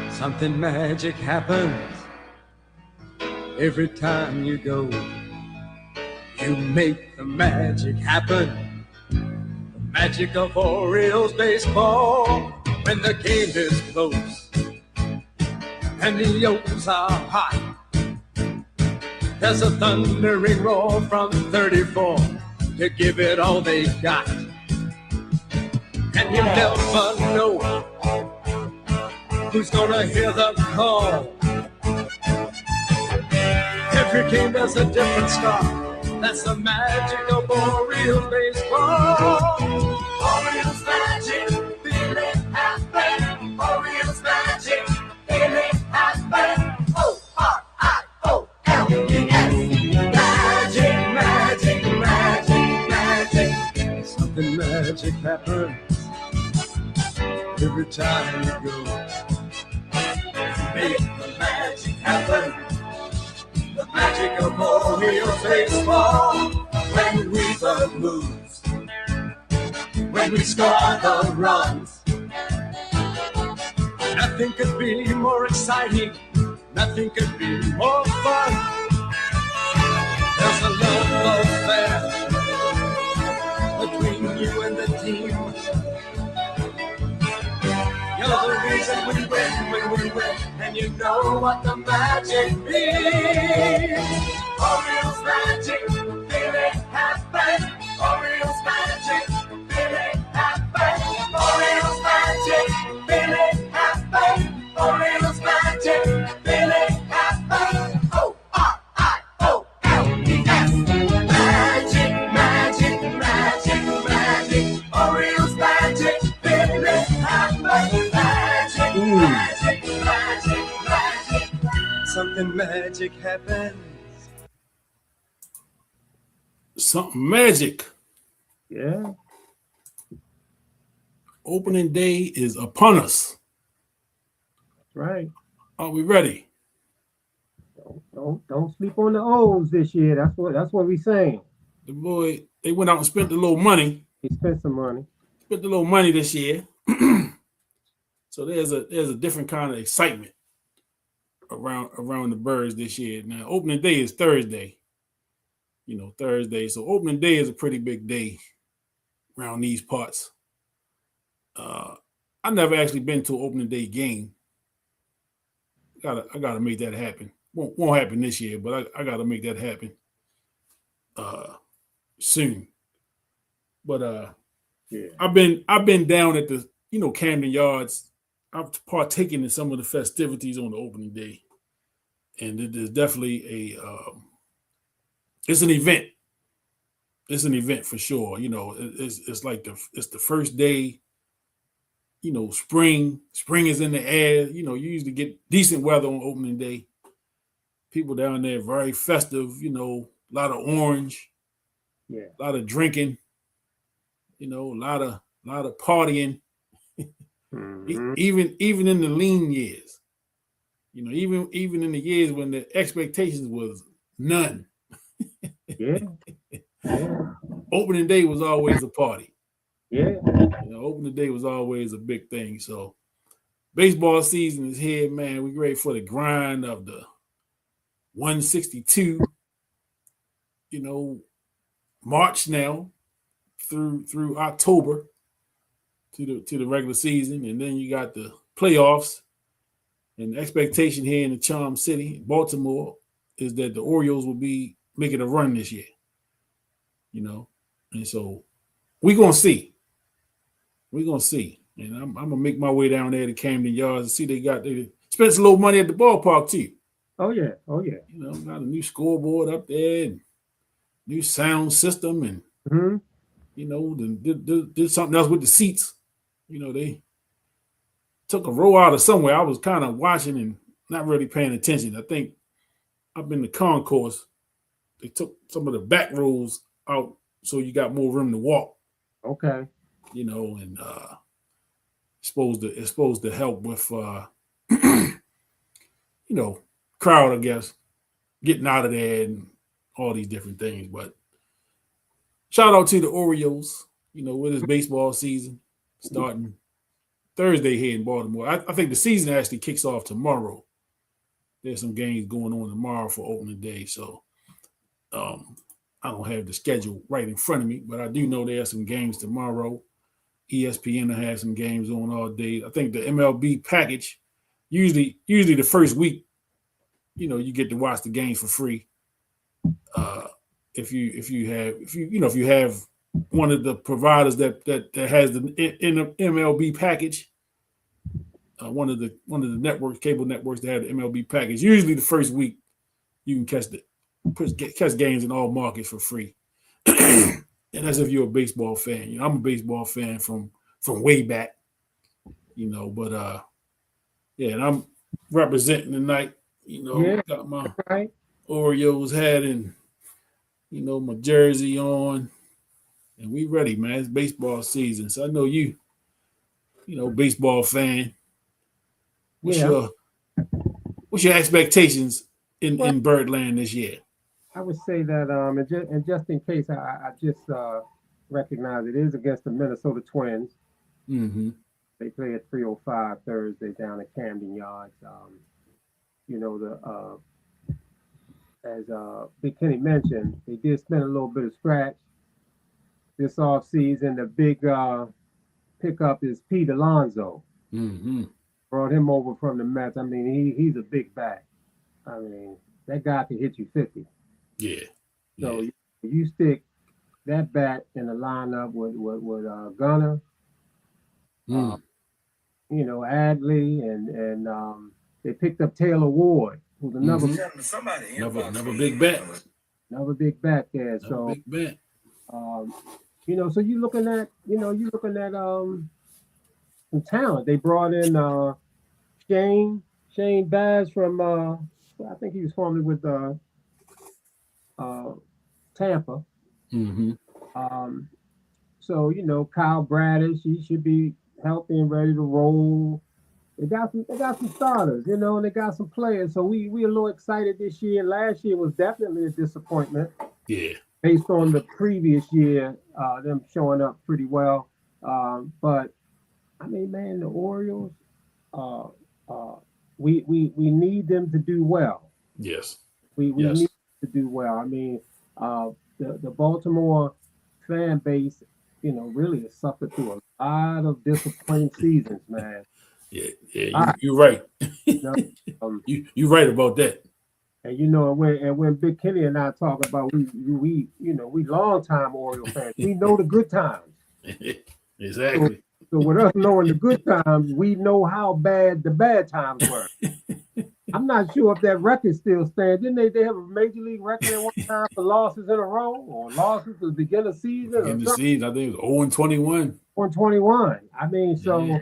Something magic happens every time you go. You make the magic happen. The magic of Orioles baseball. When the game is close and the O's are hot, there's a thundering roar from 34 to give it all they got. And you never know who's gonna hear the call. Every game there's a different star. That's the magic of Orioles baseball. Orioles magic, feel it happen. Orioles magic, feel it happen. Oriole. Magic, magic, magic, magic. Something magic happens every time you go. Make the magic happen. The magic of Orioles baseball. When we the moves, when we score the runs, nothing could be more exciting. Nothing could be more fun. There's a love affair between you and the team. You're the reason we win when we win, and you know what the magic means. Orioles magic, feel it happen. Orioles magic, feel it happen. Orioles magic, feel it happen. Orioles magic, feel it happen. Oriole. Magic, magic, magic, magic. Orioles magic, feel it happen. Magic, magic, magic, magic. Something magic happens. Something magic. Yeah. Opening day is upon us. That's right. Are we ready? Don't sleep on the O's this year. That's what we saying. The boy, they went out and spent a little money. He spent some money. Spent a little money this year. So there's a different kind of excitement around the Birds this year. Now, opening day is Thursday. Thursday. So opening day is a pretty big day around these parts. I never actually been to an opening day game. I gotta make that happen. Won't happen this year, but I gotta make that happen soon. But Yeah. I've been down at the Camden Yards. I've partaken in some of the festivities on the opening day, and it is definitely it's an event. It's an event for sure. It's like it's the first day. Spring is in the air. You usually get decent weather on opening day. People down there very festive. A lot of orange. Yeah. A lot of drinking. A lot of partying. Mhm. Even in the lean years. Even in the years when the expectations was none. Yeah. Yeah. Opening day was always a party. Yeah. Opening day was always a big thing. So baseball season is here, man. We ready for the grind of the 162. March now through October to the regular season, and then you got the playoffs. And the expectation here in the Charm City, Baltimore, is that the Orioles will be making a run this year. And so we're gonna see. And I'm gonna make my way down there to Camden Yards and see they spent a little money at the ballpark too. Oh yeah. Oh yeah. Got a new scoreboard up there and new sound system, and Mhm. did something else with the seats. They took a row out of somewhere. I was kind of watching and not really paying attention. I think up in the concourse, they took some of the back rows out so you got more room to walk. Okay. And it's supposed to help with crowd, I guess, getting out of there and all these different things. But shout out to the Orioles, with his baseball season starting Thursday here in Baltimore. I think the season actually kicks off tomorrow. There's some games going on tomorrow for opening day. So I don't have the schedule right in front of me, but I do know there are some games tomorrow. ESPN will have some games on all day. I think the MLB package, usually the first week, you get to watch the games for free. If you have one of the providers that has the MLB package, one of the networks, cable networks that have the MLB package, usually the first week you can catch games in all markets for free. And that's if you're a baseball fan. I'm a baseball fan from way back, but and I'm representing tonight. Got my Orioles hat and my jersey on, and we ready, man. It's baseball season, so I know you baseball fan. What's your expectations in Birdland this year? I would say that, and just in case, I just recognize it is against the Minnesota Twins. Mm-hmm. They play at 3:05 Thursday down at Camden Yards. As Big Kenny mentioned, they did spend a little bit of scratch this offseason. The big pickup is Pete Alonso. Mm-hmm. Brought him over from the Mets. I mean, he's a big bat. I mean, that guy can hit you 50. Yeah. So you stick that bat in the lineup with Gunnar, Adley, and they picked up Taylor Ward, who's another big bat. Another big bat there. So big bat. So you're looking at some talent. They brought in Shane Baz from I think he was formerly with Tampa. Mm-hmm. So Kyle Bradish, he should be healthy and ready to roll. They got some starters, and they got some players. So we a little excited this year. Last year was definitely a disappointment. Yeah. Based on the previous year, them showing up pretty well. But I mean, man, the Orioles, we need them to do well. Yes. We need them to do well. I mean, the Baltimore fan base, really has suffered through a lot of disappointing seasons, man. Yeah, you're right. You're right about that. And when Big Kenny and I talk about we long time Oriole fans, we know the good times. Exactly. So with us knowing the good times, we know how bad the bad times were. I'm not sure if that record still stands. Didn't they have a major league record at one time for losses in a row or losses at the beginning of the season? In the season, I think it was 0-21. 0-21. I mean, so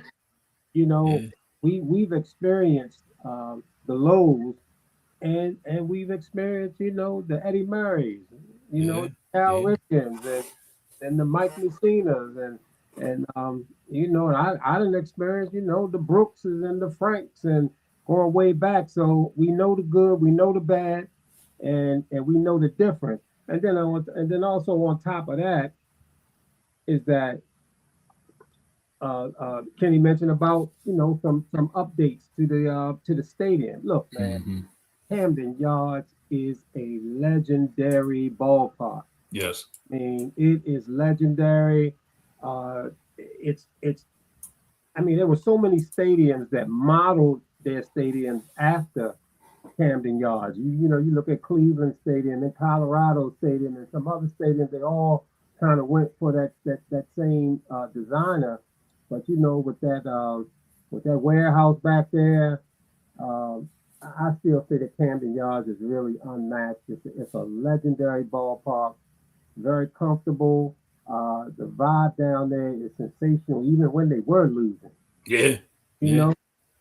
we've experienced the lows, and we've experienced the Eddie Murrays, Cal Ripkins, and the Mike Messinas, and I didn't experience the Brookses and the Franks and going way back. So we know the good, we know the bad, and we know the difference. And then also on top of that is that Kenny mentioned about some updates to the stadium. Look, man, Camden Yards is a legendary ballpark. Yes, I mean it is legendary. It's I mean, there were so many stadiums that modeled their stadiums after Camden Yards. You look at Cleveland Stadium and Colorado Stadium and some other stadiums, they all kind of went for that same designer. But with that warehouse back there, I still say that Camden Yards is really unmatched. It's a legendary ballpark, very comfortable. The vibe down there is sensational, even when they were losing. Yeah.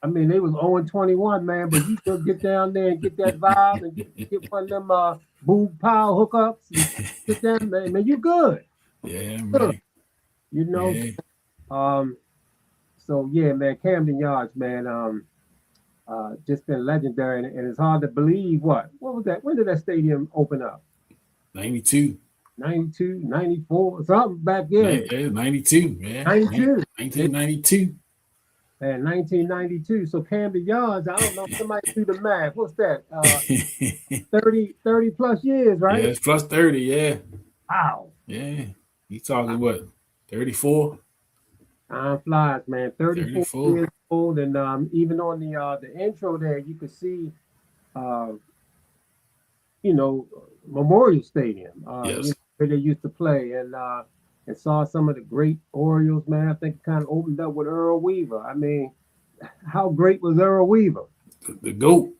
I mean, they was 0-21, man, but you could get down there and get that vibe and get one of them Boog Powell hookups and get them, man, you good. Yeah, man. So yeah, man, Camden Yards, man, just been legendary, and it's hard to believe what was that? When did that stadium open up? 92. 92, 94, something back then. 92, yeah. 92. 1992. And 1992. So Camden Yards, I don't know, somebody do the math. What's that? 30 plus years, Yeah, right? it's plus 30, yeah. Wow. Yeah. You talking what? 34? Time flies, man. 34 34. years old. And even on the intro there, you could see uh, Memorial Stadium, Yes. where they used to play, and saw some of the great Orioles, man. I think it kind of opened up with Earl Weaver. I mean, how great was Earl Weaver? The GOAT.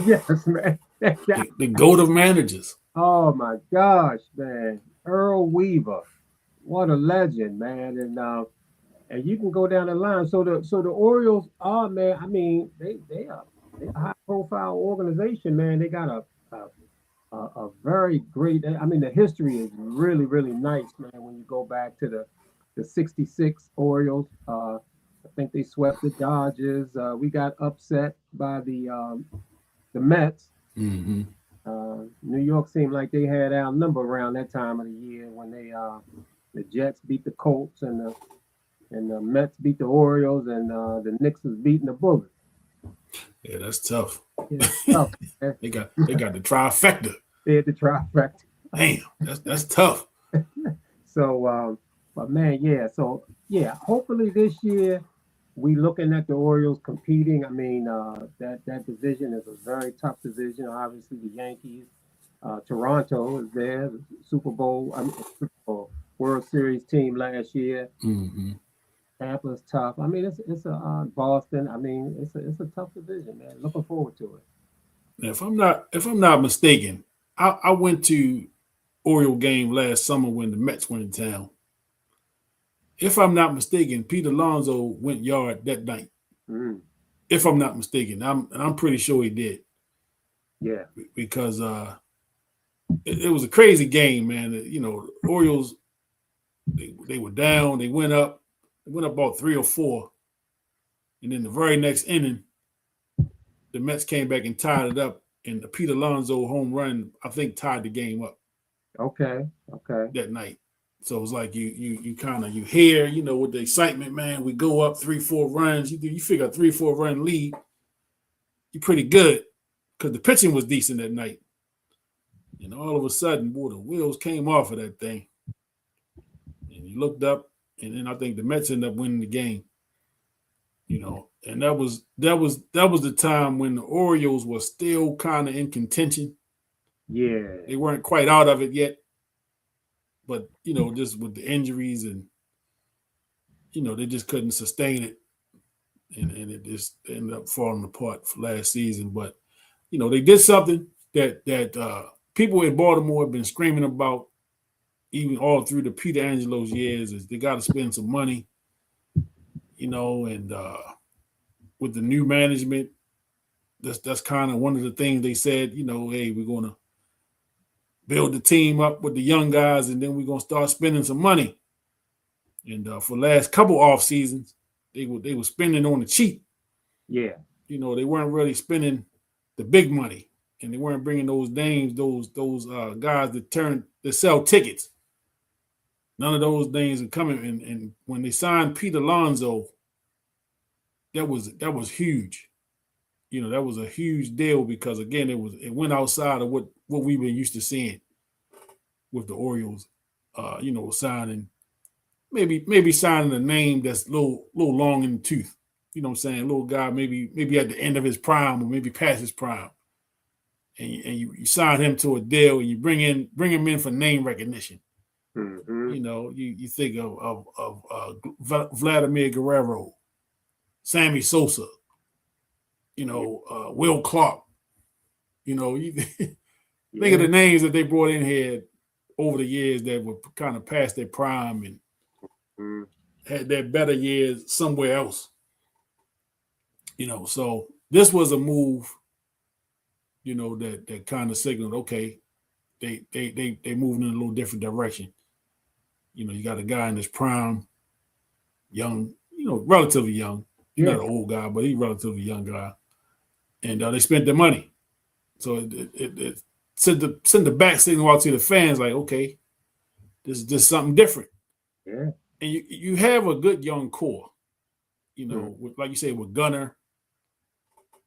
Yes, man. The GOAT of managers. Oh my gosh, man. Earl Weaver. What a legend, man. And you can go down the line. So the Orioles are, man, I mean, they're a high profile organization, man. They got a very great, I mean, the history is really, really nice, man, when you go back to the 66 Orioles. I think they swept the Dodgers. We got upset by the Mets. Mm-hmm. New York seemed like they had our number around that time of the year when the Jets beat the Colts and the Mets beat the Orioles and the Knicks was beating the Bullets. Yeah, that's tough. Yeah, tough, They got the trifecta. they had the trifecta. Damn, that's tough. So, but man, yeah. So yeah, hopefully this year we looking at the Orioles competing. I mean, that division is a very tough division. Obviously, the Yankees, Toronto is there, the Super Bowl, Super Bowl World Series team last year. Mm-hmm. Tampa's tough. I mean, it's a Boston. I mean, it's a tough division, man. Looking forward to it. Now, if I'm not mistaken, I went to Oriole game last summer when the Mets went in town. If I'm not mistaken, Pete Alonso went yard that night. Mm, If I'm not mistaken, I'm pretty sure he did yeah, because it was a crazy game, man. You know, Orioles they were down, they went up about 3 or 4, and then the very next inning, the Mets came back and tied it up, and the Pete Alonso home run I think tied the game up okay. that night. So it was like you kind of you hear, you know, with the excitement, man. We go up 3-4 runs. You figure a 3-4 run lead, you're pretty good because the pitching was decent that night. And all of a sudden, boy, the wheels came off of that thing. And you looked up, and then I think the Mets ended up winning the game. You know, and that was the time when the Orioles were still kind of in contention. Yeah, They weren't quite out of it yet. But, you know, just with the injuries and, you know, they just couldn't sustain it. And it just ended up falling apart for last season. But, you know, they did something that people in Baltimore have been screaming about even all through the Peter Angelo's years is they got to spend some money, you know, and with the new management, that's kind of one of the things they said, you know, hey, we're going to build the team up with the young guys, and then we're going to start spending some money. And for the last couple off seasons, they were spending on the cheap. yeah, You know, they weren't really spending the big money, and they weren't bringing those names, those guys that sell tickets. None of those names are coming. And when they signed Pete Alonso, that was huge. You know, that was a huge deal because again, it went outside of what we've been used to seeing with the Orioles. You know, signing maybe signing a name that's a little long in the tooth. You know what I'm saying? A little guy maybe at the end of his prime or maybe past his prime. And you sign him to a deal and you bring him in for name recognition. mm-hmm. You know, you think of Vladimir Guerrero, Sammy Sosa, you know, Will Clark. You know, you think of the names that they brought in here over the years that were kind of past their prime and had their better years somewhere else. You know, so this was a move, you know, that kind of signaled, okay, they moving in a little different direction. You know, you got a guy in his prime, young, you know, relatively young. He's not an old guy, but he's a relatively young guy. And they spent their money. So it sent the back signal out to the fans like, okay, This is just something different. Yeah. And you have a good young core, Mm. with, like you say, with Gunner,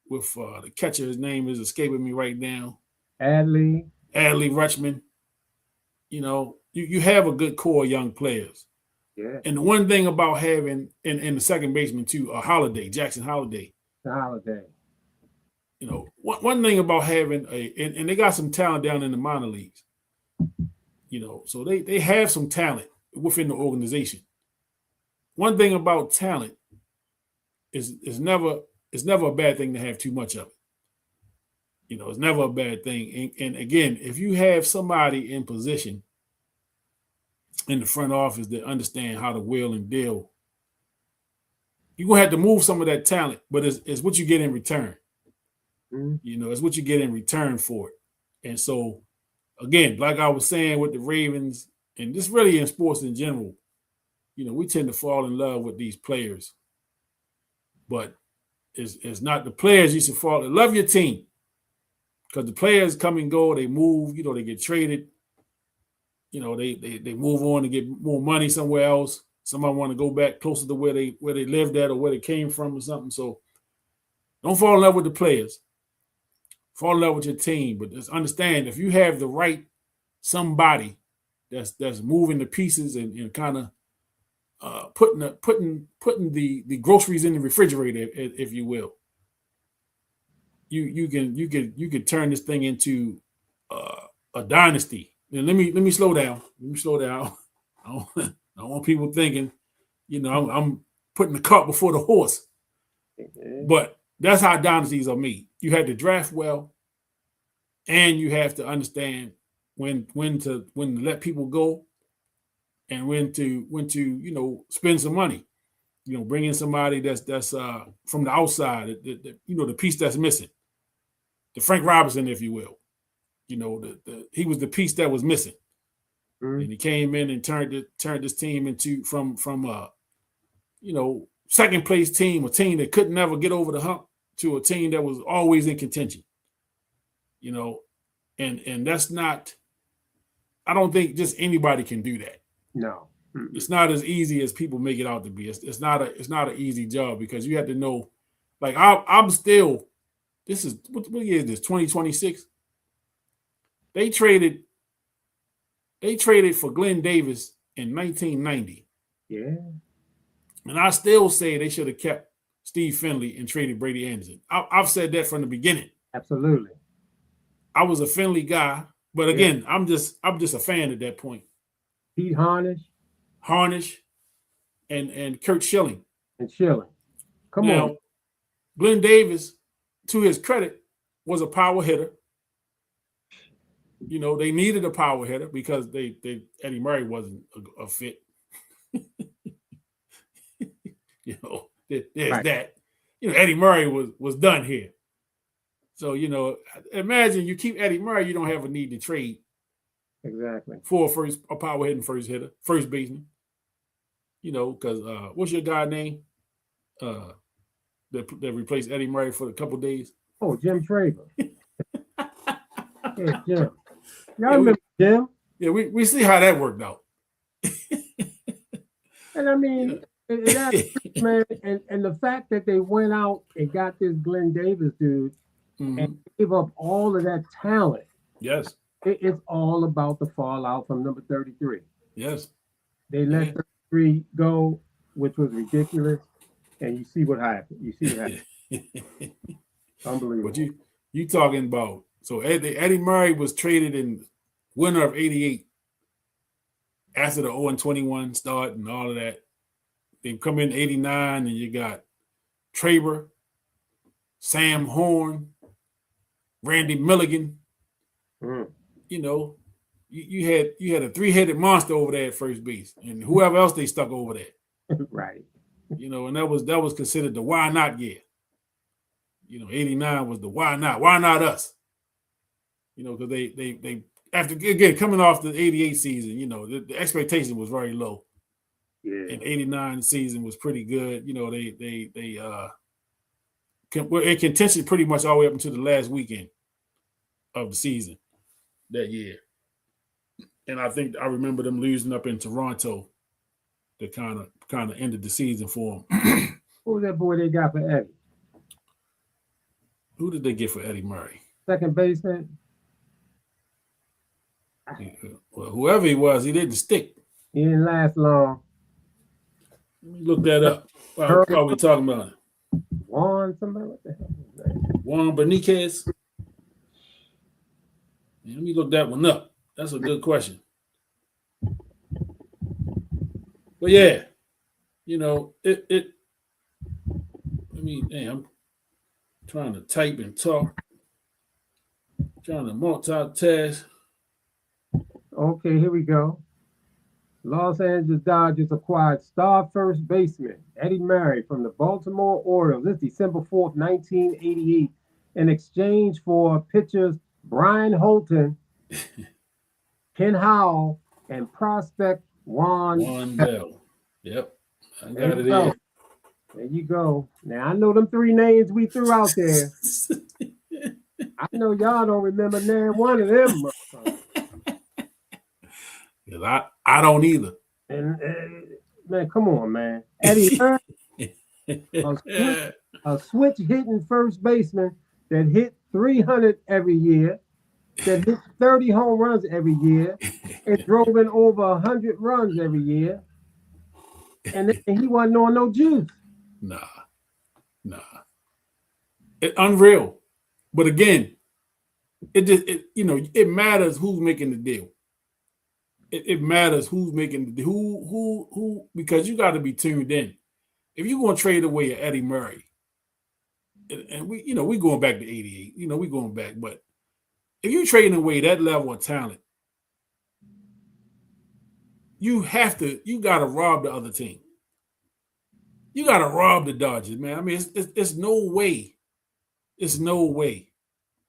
with the catcher, his name is escaping me right now, Adley. Adley Rutschman. You have a good core of young players. Yeah. And the one thing about having in the second baseman too, Jackson Holiday. The Holiday. One thing about having and they got some talent down in the minor leagues. So they have some talent within the organization. One thing about talent is never a bad thing to have too much of it. It's never a bad thing. And again, if you have somebody in position in the front office that understand how to wheel and deal, you're gonna have to move some of that talent, but it's what you get in return. Mm. It's what you get in return for it. And so, again, like I was saying with the Ravens, and this really in sports in general, we tend to fall in love with these players, but it's not the players you should fall in love. Love your team, because the players come and go, they move, they get traded, they move on to get more money somewhere else. Somebody want to go back closer to where they lived at or where they came from or something. So don't fall in love with the players. Fall in love with your team, but just understand if you have the right somebody that's moving the pieces and kind of putting the groceries in the refrigerator, if you will, you can turn this thing into a dynasty. And let me slow down. I don't want people thinking, I'm putting the cart before the horse. But that's how dynasties are made. You have to draft well, and you have to understand when to let people go, and when to spend some money. Bring in somebody that's from the outside, the piece that's missing, the Frank Robinson, if you will. He was the piece that was missing, and he came in and turned this team into from second place team, a team that could never get over the hump, to a team that was always in contention. And that's not. I don't think just anybody can do that. No. It's not as easy as people make it out to be. It's not an easy job, because you have to know. Like I'm still. This is what year is this? 2026. They traded for Glenn Davis in 1990. Yeah. And I still say they should have kept Steve Finley and traded Brady Anderson. I've said that from the beginning. Absolutely. I was a Finley guy, but again, I'm just a fan at that point. Pete Harnish, and Kurt Schilling. Come on. Glenn Davis, to his credit, was a power hitter. They needed a power hitter because Eddie Murray wasn't a fit. There's right. that. Eddie Murray was done here. So, imagine you keep Eddie Murray, you don't have a need to trade. Exactly. For a power hitting first baseman. Because what's your guy name? That replaced Eddie Murray for a couple days. Oh, Jim Traver. Yeah, Jim. Y'all remember Jim? Yeah, we see how that worked out. And I mean, man, and the fact that they went out and got this Glenn Davis dude and gave up all of that talent. Yes. It's all about the fallout from number 33. Yes. They let 33 go, which was ridiculous. And you see what happened. Unbelievable. But you talking about, so Eddie Murray was traded in winter of 88 after the 0-21 start and all of that. They come in 89 and you got Traber, Sam Horn, Randy Milligan. You had a three-headed monster over there at first base, and whoever else they stuck over there. Right. And that was considered the why not year. 89 was the why not? Why not us? Because they after again coming off the 88 season, the expectation was very low. Yeah. And 89 season was pretty good. Were in contention pretty much all the way up until the last weekend of the season that year. And I think I remember them losing up in Toronto that kind of ended the season for them. Who was that boy they got for Eddie? Who did they get for Eddie Murray? Second baseman? Well, whoever he was, he didn't stick. He didn't last long. Let me look that up. While we talking about it. Juan, somebody, what the hell is his name? Juan Beniquez. Let me look that one up. That's a good question. But yeah, you know, it I mean, hey, I'm trying to type and talk, trying to multitask. Okay, here we go. Los Angeles Dodgers acquired star first baseman Eddie Murray from the Baltimore Orioles. This December 4th, 1988, in exchange for pitchers Brian Holton, Ken Howell, and prospect Juan Bell. Yep. I got it go. in. There you go. Now I know them three names we threw out there. I know y'all don't remember name one of them. Because I don't either. And man, come on, man. Eddie Murray, a switch hitting first baseman that hit 300 every year, that hit 30 home runs every year, and drove in over 100 runs every year. And he wasn't on no juice. Nah. Unreal. But again, it matters who's making the deal. It matters who's making the who because you got to be tuned in. If you're going to trade away an Eddie Murray, and we going back to 88, we going back, but if you're trading away that level of talent, you got to rob the other team. You got to rob the Dodgers, man. I mean, it's no way. It's no way,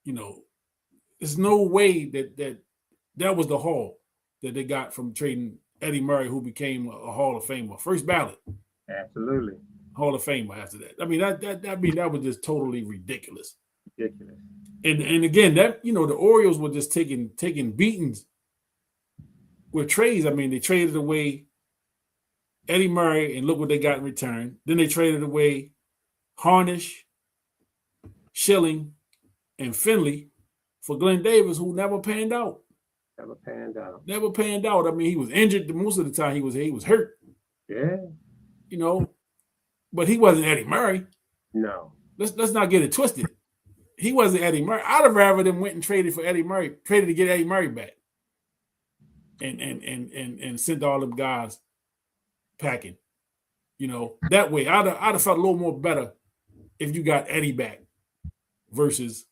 it's no way that was the haul that they got from trading Eddie Murray, who became a Hall of Famer, first ballot. Absolutely. Hall of Famer after that. I mean, that was just totally ridiculous. Ridiculous. And again, that the Orioles were just taking beatings with trades. I mean, they traded away Eddie Murray, and look what they got in return. Then they traded away Harnish, Schilling, and Finley for Glenn Davis, who never panned out. Never panned out. I mean, he was injured most of the time. He was hurt. Yeah. But he wasn't Eddie Murray. No. Let's not get it twisted. He wasn't Eddie Murray. I'd have rather them went and traded for Eddie Murray, traded to get Eddie Murray back. And sent all them guys packing. That way I'd have felt a little more better if you got Eddie back versus,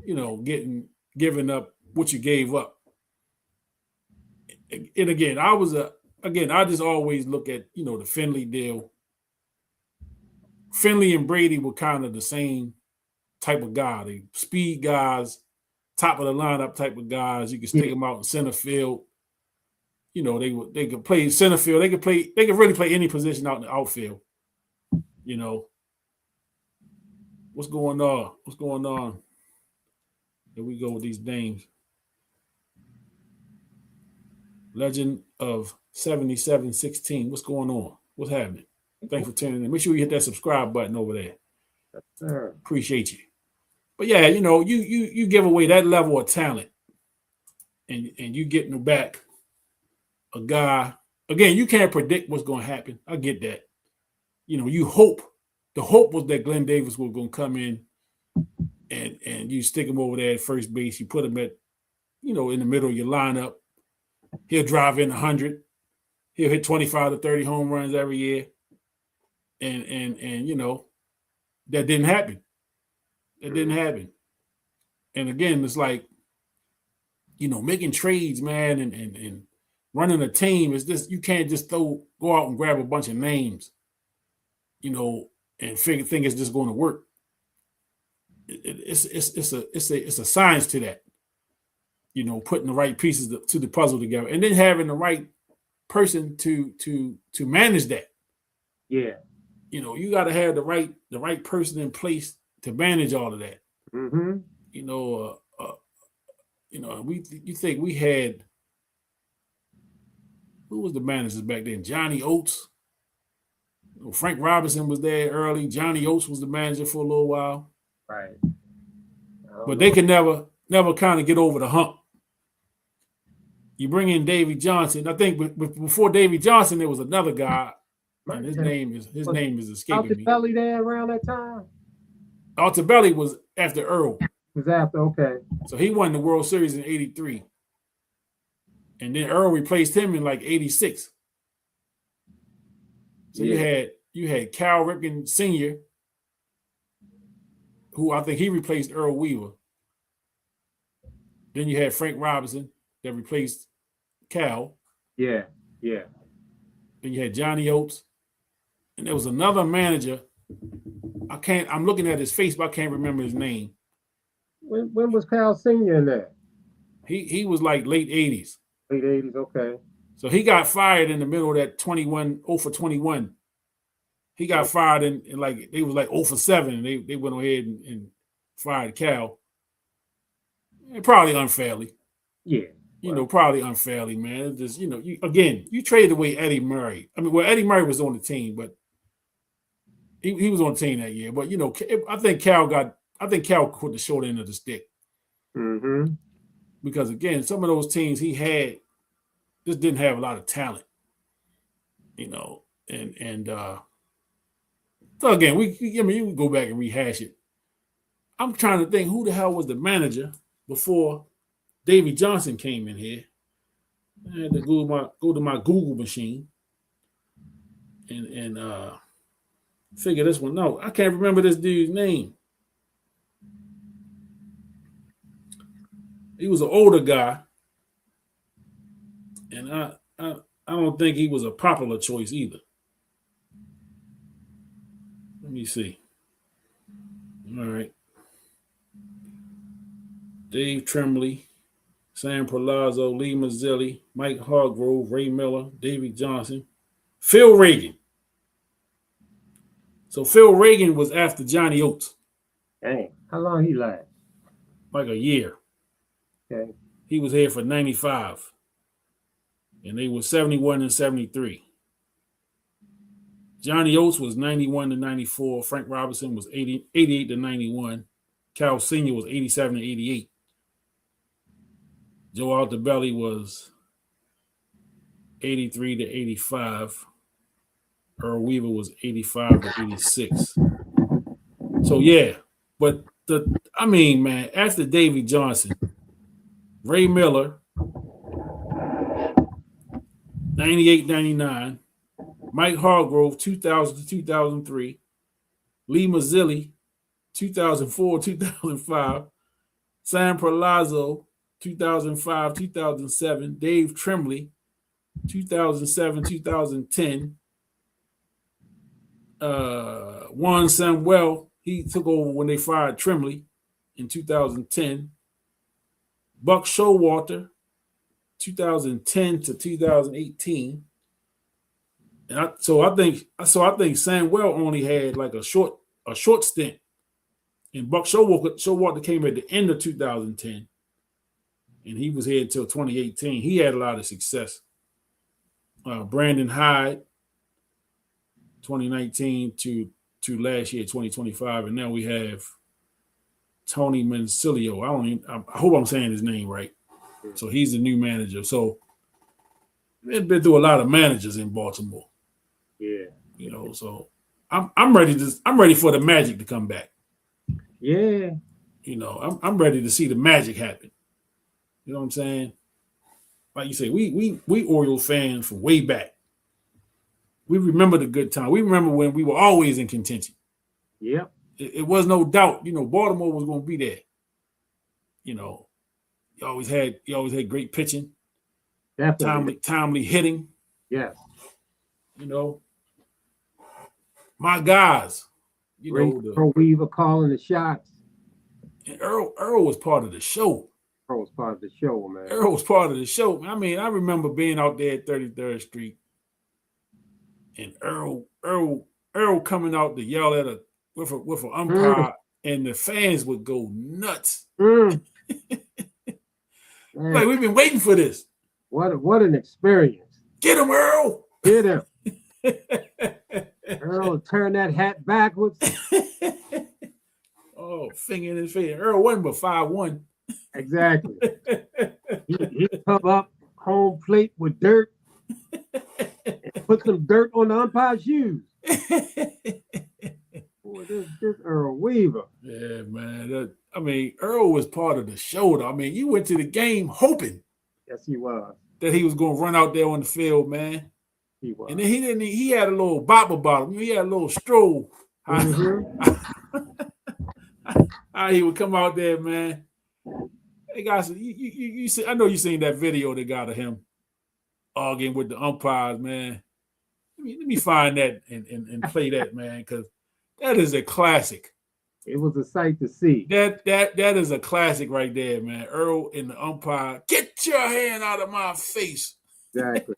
giving up what you gave up. And again, I just always look at, the Finley deal. Finley and Brady were kind of the same type of guy. They speed guys, top of the lineup type of guys. You can stick them out in center field. They could play center field. They could really play any position out in the outfield. What's going on? Here we go with these names. Legend of 7716. What's going on? What's happening? Thanks for tuning in. Make sure you hit that subscribe button over there. Yes, sir. Appreciate you. But yeah, you give away that level of talent and you getting back a guy. Again, you can't predict what's going to happen. I get that. You hope. The hope was that Glenn Davis was going to come in and you stick him over there at first base. You put him at, in the middle of your lineup. He'll drive in 100. He'll hit 25 to 30 home runs every year. And that didn't happen. It didn't happen. And again, it's like, making trades, man, and running a team is this. You can't just go out and grab a bunch of names, and think it's just going to work. It's a science to that. Putting the right pieces to the puzzle together, and then having the right person to manage that. Yeah. You got to have the right person in place to manage all of that. Mm-hmm. You think we had who was the managers back then? Johnny Oates. Frank Robinson was there early. Johnny Oates was the manager for a little while. Right. But they could never kind of get over the hump. You bring in Davey Johnson. I think before Davey Johnson, there was another guy, and his name is escaping me. Altobelli there around that time? Altobelli was after Earl. Was after, okay. So he won the World Series in '83. And then Earl replaced him in like '86. So you had Cal Ripken Sr., who I think he replaced Earl Weaver. Then you had Frank Robinson that replaced Cal. Yeah. Then you had Johnny Oates. And there was another manager. I'm looking at his face, but I can't remember his name. When was Cal Sr. in there? He was like late 80s. Late 80s, okay. So he got fired in the middle of that 0 for 21. He got fired in like, they was like 0 for 7. And they went ahead and fired Cal. And probably unfairly. Yeah. Probably unfairly, man. Just, you traded away Eddie Murray. I mean, well, Eddie Murray was on the team, but he was on the team that year. But, I think Cal put the short end of the stick. Mm-hmm. Because, again, some of those teams he had just didn't have a lot of talent, so again, you can go back and rehash it. I'm trying to think who the hell was the manager before Davey Johnson came in here. I had to go to my Google machine and figure this one out. I can't remember this dude's name. He was an older guy, and I don't think he was a popular choice either. Let me see. All right. Dave Tremblay, Sam Palazzo, Lee Mazzilli, Mike Hargrove, Ray Miller, Davey Johnson, Phil Reagan. So Phil Reagan was after Johnny Oates. Dang, how long he last? Like a year. Okay. He was here for 95. And they were 71 and 73. Johnny Oates was 91 to 94. Frank Robinson was 88 to 91. Cal Sr. was 87 to 88. Joe Altobelli was 83 to 85. Earl Weaver was 85 to 86. So, yeah. But, man, after Davey Johnson, Ray Miller, 98, 99. Mike Hargrove, 2000 to 2003. Lee Mazzilli, 2004, 2005. Sam Palazzo, 2005, 2007. Dave Tremblay, 2007, 2010. Juan Samuel, he took over when they fired Tremblay in 2010. Buck Showalter, 2010 to 2018. And I think Samuel only had like a short stint. And Buck Showalter came at the end of 2010. And he was here until 2018. He had a lot of success. Brandon Hyde, 2019 to last year, 2025. And now we have Tony Mancilio. I hope I'm saying his name right. So he's the new manager. So they've been through a lot of managers in Baltimore. Yeah. So I'm ready for the magic to come back. Yeah. I'm ready to see the magic happen. You know what I'm saying? Like you say, we Orioles fans from way back. We remember the good time. We remember when we were always in contention. Yep. It was no doubt, Baltimore was going to be there. You always had great pitching. Definitely. Timely hitting. Yes. My guys. Earl Weaver calling the shots. And Earl was part of the show. Earl was part of the show, man. Earl was part of the show. I mean, I remember being out there at 33rd Street and Earl coming out to yell at with an umpire, and the fans would go nuts. Like, we've been waiting for this. What an experience. Get him, Earl. Hit him. Earl turned that hat backwards. Oh, finger in his face. Earl wasn't but 5'1". Exactly. He come up home plate with dirt and put some dirt on the umpire's shoes. Boy, this Earl Weaver. Yeah, man. Earl was part of the show, though. I mean, you went to the game hoping Yes, he was. that he was going to run out there on the field, man. He was. And then he had a little bop about him. He had a little stroll. Mm-hmm. How he would come out there, man. Hey guys, you see, I know you seen that video they got of him arguing with the umpires, man. Let me find that and play that, man, because that is a classic. It was a sight to see. That is a classic right there, man. Earl and the umpire, get your hand out of my face. Exactly.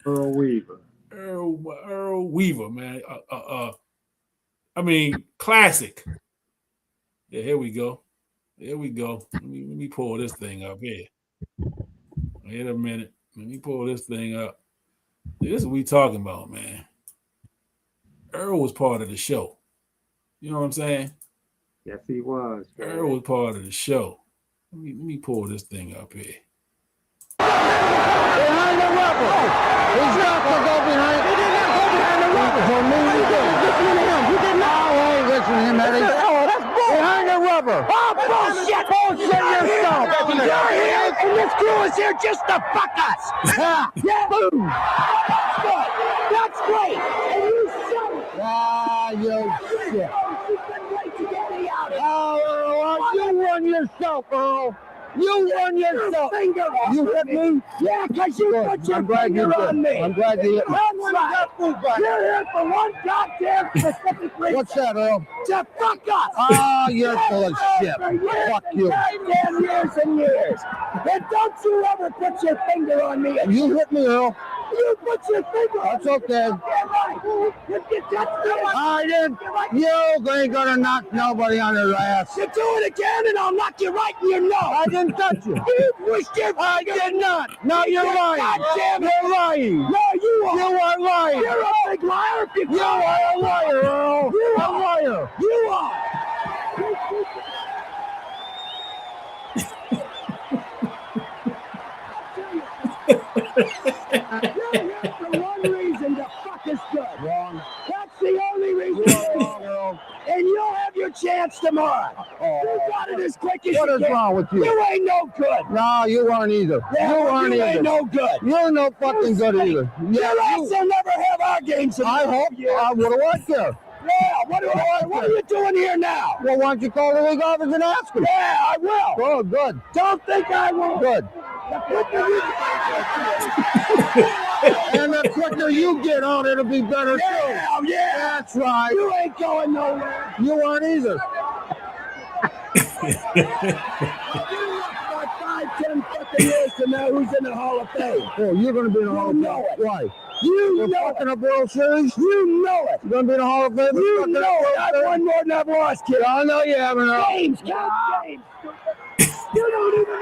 Earl Weaver. Earl Weaver, man. Classic. Yeah, here we go. Here we go. Let me pull this thing up here. Wait a minute. Let me pull this thing up. This is what we talking about, man. Earl was part of the show. You know what I'm saying? Yes, he was. Man. Earl was part of the show. Let me pull this thing up here. Behind the rubber. He's not to go behind. He did not go behind the rubber. For me, he did. Listen to him. He did not. Oh, I ain't listening to him, Eddie. Oh, that's bull. Behind the rubber. Oh, bullshit. Bullshit yourself. You're here, and this crew is here just to fuck us. Yeah. Boom. Good. That's great. And you shut it. Ah, you shit. Oh, you won yourself, Earl. You won yourself. You hit me? Yeah, because you put your finger on me. I'm glad you hit me. That's right. You're here for one goddamn specific reason. What's that, Earl? To fuck us. Oh, you're full of shit. Fuck you. 9 years and years. And don't you ever put your finger on me. You hit me, Earl. You put your finger on me. That's okay. I didn't. You ain't gonna knock nobody on their ass. You do it again and I'll knock you right in your nose. I didn't touch you. You pushed your finger. I did not. No, you're lying. Goddamn it. You're lying. No, you are. You are lying. You're a big liar. You are a liar, Earl. You are a liar. You are. You're here for one reason, to fuck us good. Wrong. That's the only reason. You're wrong, Earl. And you'll have your chance tomorrow. Oh. You got it as quick as you can. What is wrong with you? You ain't no good. No, you aren't either. Yeah, you aren't either. Ain't no good. You're no fucking good either. Yeah, you also never have our games. I hope you. What do I care? Yeah, what are you doing here now? Well, why don't you call the league office and ask him? Yeah, I will. Oh, good. Don't think I won't. Good. And the quicker you get on, it'll be better too. Yeah, that's right. You ain't going nowhere. You aren't either. 5, 10 fucking years to know who's in the Hall of Fame. Oh, you're going to be in the Hall of Fame. Why? You know it. In a World Series? You know it. You're going to be in the Hall of Fame? You know it. I've won more than I've lost, kid. I know you haven't. Games, count games. You don't even know.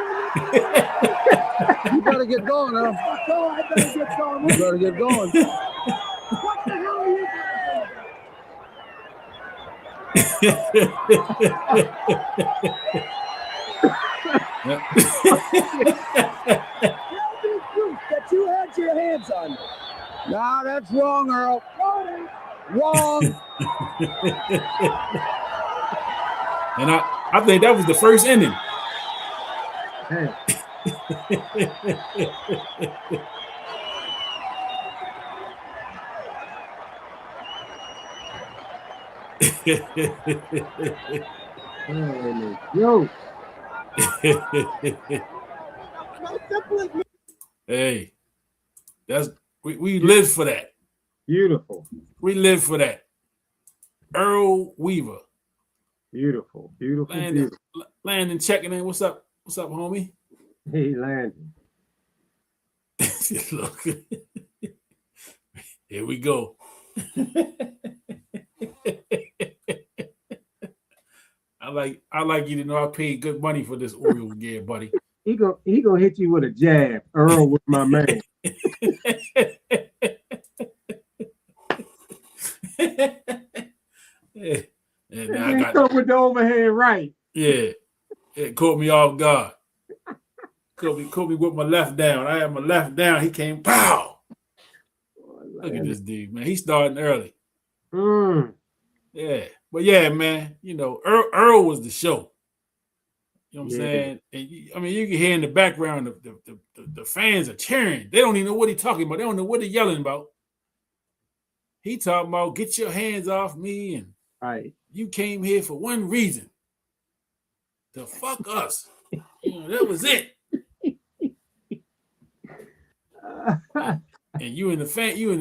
You better get going, huh? Oh, I better get going. You better get going. What the hell are you that you had your hands on. Nah, that's wrong, Earl. Wrong. And I think that was the first inning. Hey. Yo. Hey, that's we live for that. Beautiful. We live for that. Earl Weaver. Beautiful. Landon checking in. What's up? What's up, homie? Hey, Landon. Look. Here we go. I like you to know I paid good money for this Orioles gear, buddy. He he gonna hit you with a jab. Earl was my man. Yeah. And And I then got come with the overhand right. yeah. It caught me off guard. Caught me with my left down. I had my left down. He came, pow. Look at this dude, man. He's starting early. Yeah. But yeah, man, you know, Earl was the show. You know what I'm saying? And I mean, you can hear in the background the fans are cheering. They don't even know what he's talking about. They don't know what they're yelling about. He talking about get your hands off me, and Right. you came here for one reason. To fuck us. You know, that was it. And you in the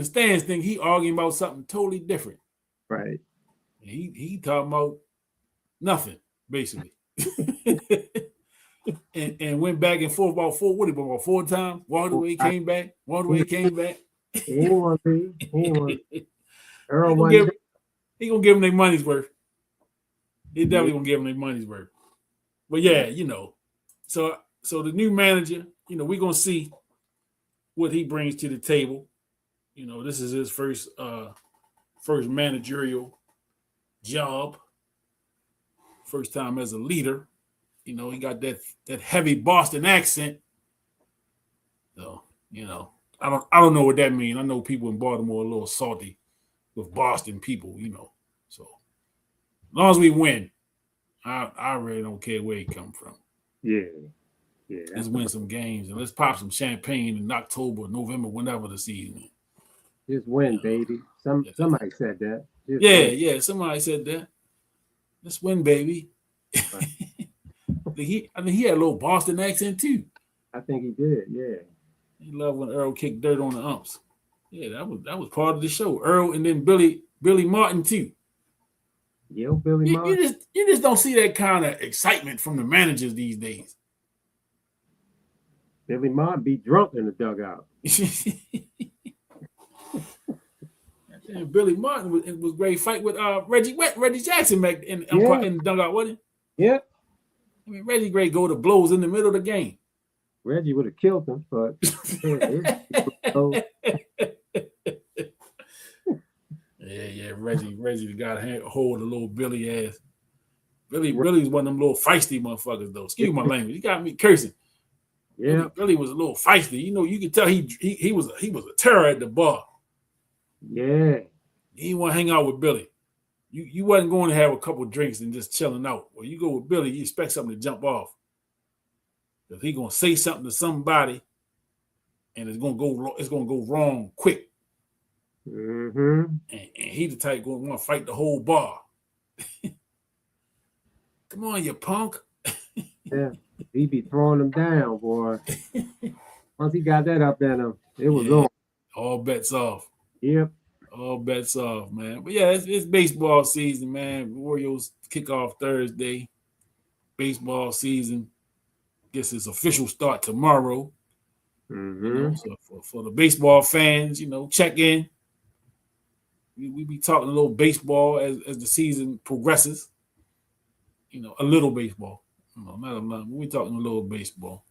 stands think he arguing about something totally different. Right. And he talking about nothing, basically. and went back and forth about four times. Walked away, came back. Walked away, came back. He ain't want to be. He ain't want to. Earl He gonna give them their money's worth. He definitely gonna give them their money's worth. But yeah, you know, so the new manager, you know, we're gonna see what he brings to the table. You know, this is his first managerial job. First time as a leader. You know, he got that heavy Boston accent. So, you know, I don't know what that means. I know people in Baltimore are a little salty with Boston people, you know. So as long as we win, I really don't care where he come from. Yeah. Yeah. Let's win some games and let's pop some champagne in October, November, whenever the season is. Just win, baby. Somebody said that. Just Yeah, win. somebody said that. Let's win, baby. Right. I think he had a little Boston accent too. I think he did, yeah. He loved when Earl kicked dirt on the umps. Yeah, that was part of the show. Earl and then Billy Martin too. Yo, Billy Martin. You just don't see that kind of excitement from the managers these days. Billy Martin be drunk in the dugout. And Billy Martin was great fight with Reggie Jackson back in the dugout, wasn't he? Yeah. I mean, Reggie Gray go to blows in the middle of the game. Reggie would have killed him, but yeah. Reggie got a hold of little Billy ass. Billy's one of them little feisty motherfuckers though. Excuse my language. He got me cursing. Yeah. Billy was a little feisty. You know, you could tell he was a terror at the bar. Yeah. He didn't want to hang out with Billy. You wasn't going to have a couple of drinks and just chilling out. When you go with Billy, you expect something to jump off. Because he's gonna say something to somebody, and it's gonna go wrong quick. Mm-hmm. And he the type going to want to fight the whole bar. Come on, you punk. Yeah. He be throwing them down, boy. Once he got that up in him, it was on. All bets off. Yep. All bets off, man. But yeah, it's baseball season, man. Orioles kick off Thursday. Baseball season gets its official start tomorrow. Mm-hmm. You know, so for the baseball fans, you know, check in. We be talking a little baseball as the season progresses. You know, a little baseball. No, not a lot. We talking a little baseball.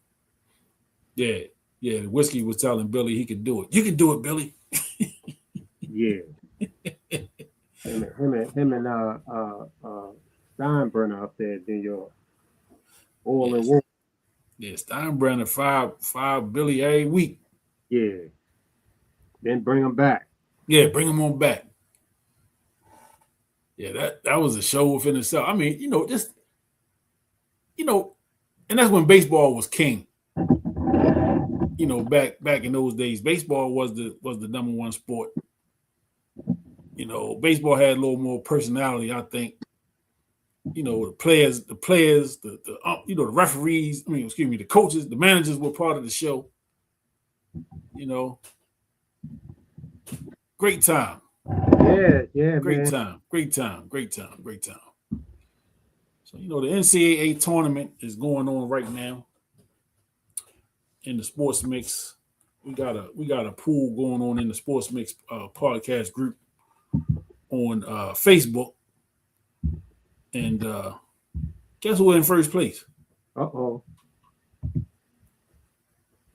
Yeah. The whiskey was telling Billy he could do it. You can do it, Billy. Yeah. him and Steinbrenner up there in New York. All in one. Yeah, Steinbrenner five Billy every week. Yeah. Then bring him back. Yeah, bring him on back. Yeah, that was a show within itself. I mean, you know, just and that's when baseball was king. You know, back in those days, baseball was the number one sport. You know, baseball had a little more personality, I think. You know, the players, the referees, the coaches, the managers were part of the show. You know, great time. Yeah, Great man. time. So, you know, the NCAA tournament is going on right now in the Sports Mix. We got a pool going on in the Sports Mix podcast group on Facebook. And guess who in first place? Uh-oh.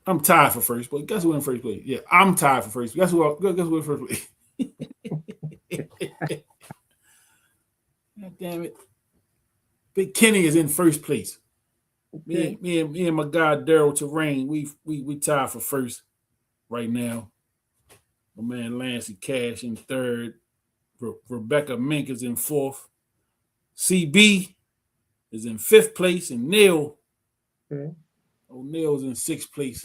I'm tied for first, but guess who in first place? Yeah, I'm tied for first. Guess who in first place? God damn it. Big Kenny is in first place. Okay. Me and my guy Daryl Terrain, we tied for first right now. My man Lancey Cash in third. Rebecca Mink is in fourth. CB is in fifth place, and Neil O'Neill's in sixth place.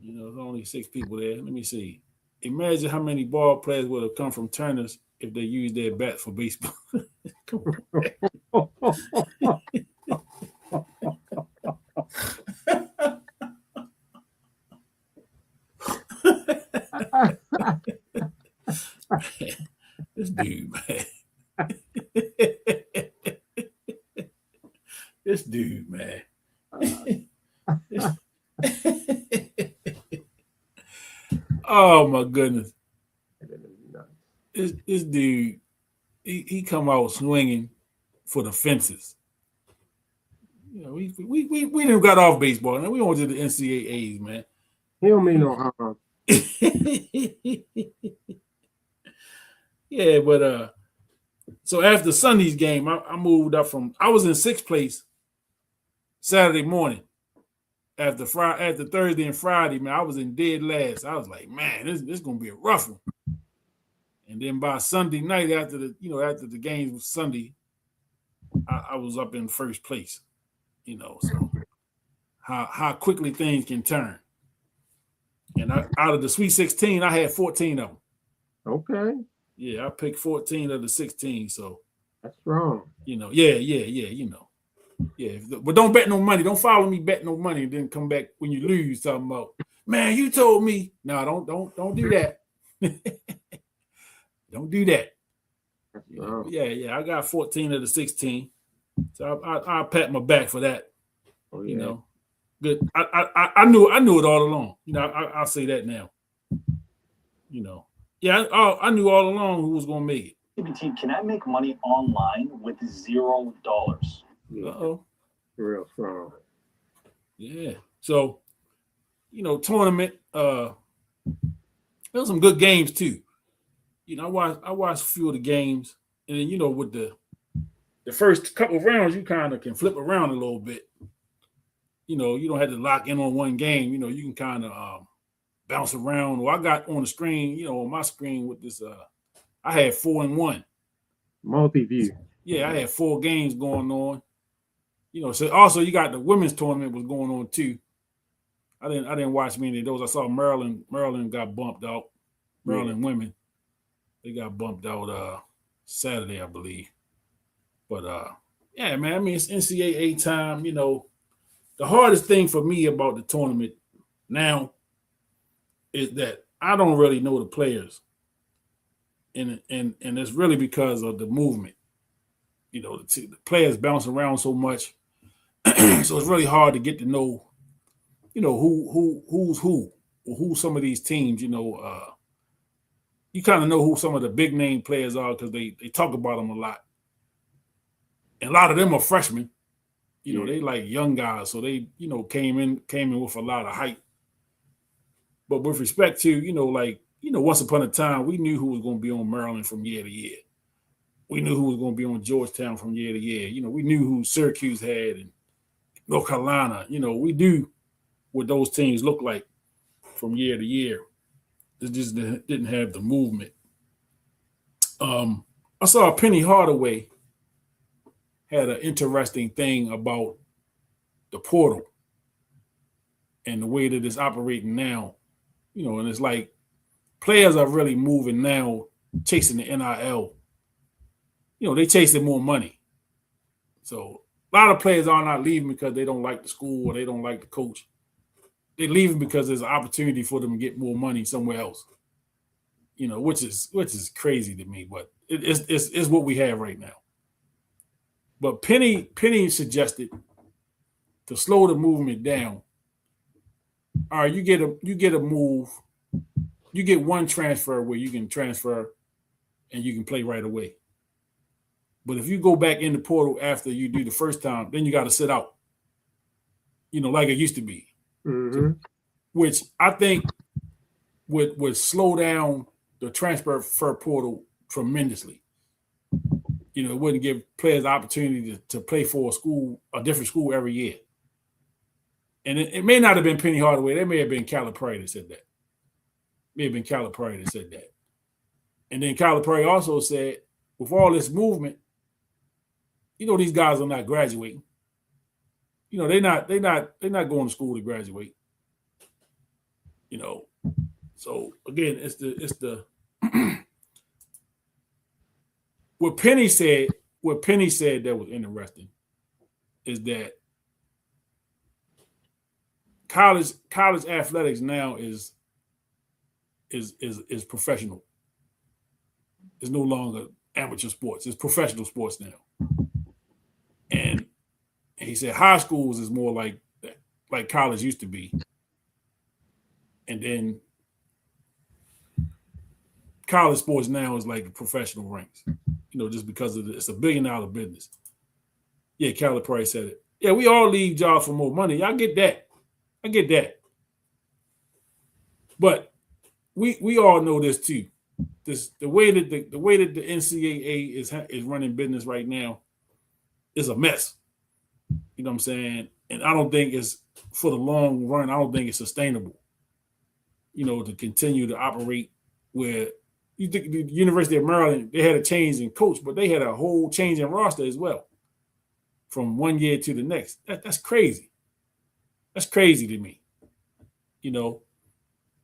You know, there's only 6 people there. Let me see. Imagine how many ball players would have come from Turner's if they used their bat for baseball. This dude, man. This dude, man. Oh my goodness. This dude, he come out swinging for the fences. You know, we never got off baseball. Now we on to the NCAAs, man. He don't mean no harm. Yeah, but so after Sunday's game, I moved up from, I was in sixth place Saturday morning. After Thursday and Friday, man, I was in dead last. I was like, man, this is gonna be a rough one. And then by Sunday night, after the games was Sunday, I was up in first place. You know, so how quickly things can turn. And out of the Sweet 16, I had 14 of them. Okay. Yeah, I picked 14 of the 16. So that's wrong. You know, yeah, you know. Yeah, but don't bet no money. Don't follow me, bet no money, and then come back when you lose talking about, man, you told me. No, don't do that. Don't do that. You know, yeah, I got 14 of the 16. So I'll pat my back for that. Oh, yeah. You know, good. I knew it all along. You know, I'll say that now. You know, yeah, I knew all along who was gonna make it. Can I make money online with $0? Uh-oh. Real strong. Yeah. So, you know, tournament. There was some good games too. You know, I watched a few of the games, and then, you know, with the first couple of rounds, you kind of can flip around a little bit. You know, you don't have to lock in on one game. You know, you can kind of bounce around. Well, I got on the screen, you know, on my screen with this. I had 4-1. Multi-view. Yeah, I had 4 games going on. You know, so also you got the women's tournament was going on too. I didn't watch many of those. I saw Maryland got bumped out. Maryland women, they got bumped out Saturday, I believe. But yeah, man, I mean, it's NCAA time. You know, the hardest thing for me about the tournament now is that I don't really know the players, and it's really because of the movement. You know, the players bounce around so much, so it's really hard to get to know, you know, who's who, or who some of these teams. You know, you kind of know who some of the big name players are because they talk about them a lot, and a lot of them are freshmen. You know, they like young guys, so they, you know, came in with a lot of hype. But with respect to, you know, like, you know, once upon a time, we knew who was going to be on Maryland from year to year. We knew who was going to be on Georgetown from year to year. You know, we knew who Syracuse had and North Carolina. You know, we knew what those teams looked like from year to year. It just didn't have the movement. I saw Penny Hardaway had an interesting thing about the portal and the way that it's operating now. You know, and it's like players are really moving now, chasing the NIL. You know, they chasing more money. So a lot of players are not leaving because they don't like the school or they don't like the coach. They're leaving because there's an opportunity for them to get more money somewhere else. You know, which is crazy to me, but it's what we have right now. But Penny suggested to slow the movement down. All right, you get a move, you get one transfer where you can transfer and you can play right away. But if you go back in the portal after you do the first time, then you got to sit out. You know, like it used to be. Mm-hmm. which I think would slow down the transfer portal tremendously. You know, it wouldn't give players the opportunity to play for a different school every year. And it may not have been Penny Hardaway. There may have been Calipari that said that. May have been Calipari that said that. And then Calipari also said, with all this movement, you know, these guys are not graduating. You know, they're not going to school to graduate. You know, so again, it's the what Penny said that was interesting is that college athletics now is professional. It's no longer amateur sports. It's professional sports now. And he said high schools is more like college used to be. And then college sports now is like the professional ranks, you know, just because it's $1 billion business. Yeah, Calipari said it. Yeah, we all leave jobs for more money. I get that. But we all know this too. The way that the NCAA is running business right now is a mess. You know what I'm saying? And I don't think it's for the long run. I don't think it's sustainable. You know, to continue to operate where you think the University of Maryland, they had a change in coach, but they had a whole change in roster as well from one year to the next. That's crazy. That's crazy to me, you know?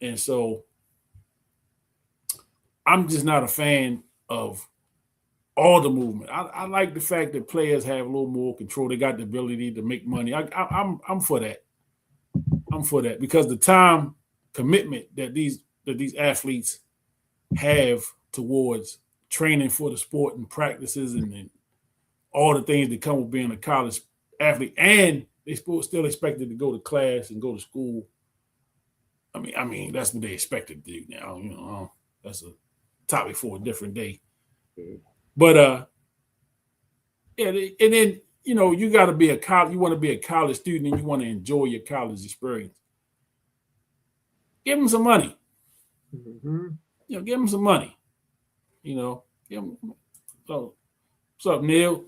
And so I'm just not a fan of all the movement. I like the fact that players have a little more control. They got the ability to make money. I'm for that. I'm for that because the time commitment that these athletes have towards training for the sport and practices and all the things that come with being a college athlete, and they still expected to go to class and go to school. I mean that's what they expected to do now. You know, that's a topic for a different day. But yeah, and then you know you got to be you want to be a college student and you want to enjoy your college experience. Give them some money. Mm-hmm. You know, give them some money. You know, give them. So, what's up, Neil?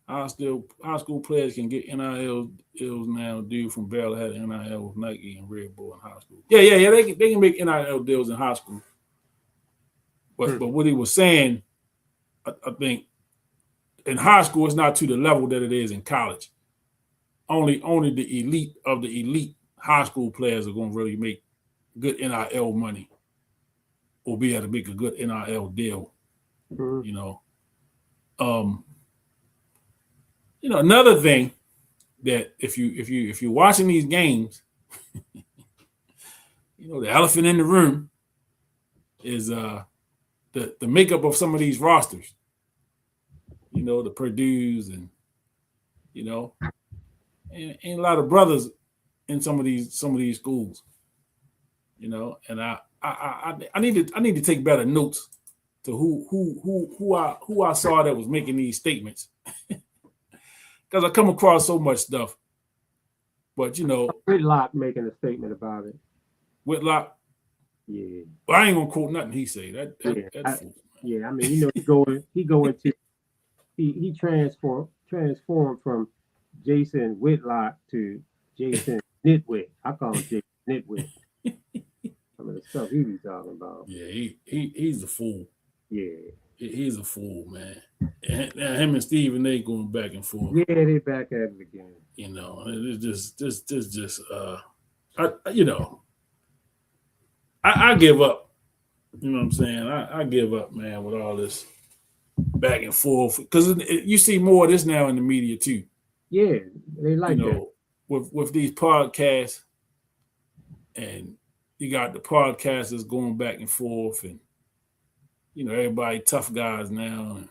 High school players can get NIL deals now. Dude from Bell had an NIL with Nike and Red Bull in high school. Yeah. They can make NIL deals in high school. But what he was saying, I think, in high school, it's not to the level that it is in college. Only the elite of the elite high school players are going to really make good NIL money or be able to make a good NIL deal. Mm-hmm. You know, another thing that if you're watching these games, you know, the elephant in the room is the makeup of some of these rosters. You know, the Purdue's and you know, and a lot of brothers in some of these schools. You know, and I need to take better notes to who I saw that was making these statements. Because I come across so much stuff. But, you know. Whitlock making a statement about it. Whitlock? Yeah. Well, I ain't going to quote nothing he say. That's fool. Yeah, I mean, you know, he transformed from Jason Whitlock to Jason Nitwit. I call him Jason Nitwit. Some of the stuff he be talking about. Yeah, he's a fool. Yeah. He's a fool, man. And him and Stephen A going back and forth. Yeah, they back at it again. You know, it's just you know, I give up. You know what I'm saying? I give up, man, with all this back and forth because you see more of this now in the media too. Yeah, they like that. With these podcasts, and you got the podcasters going back and forth, and you know, everybody tough guys now. And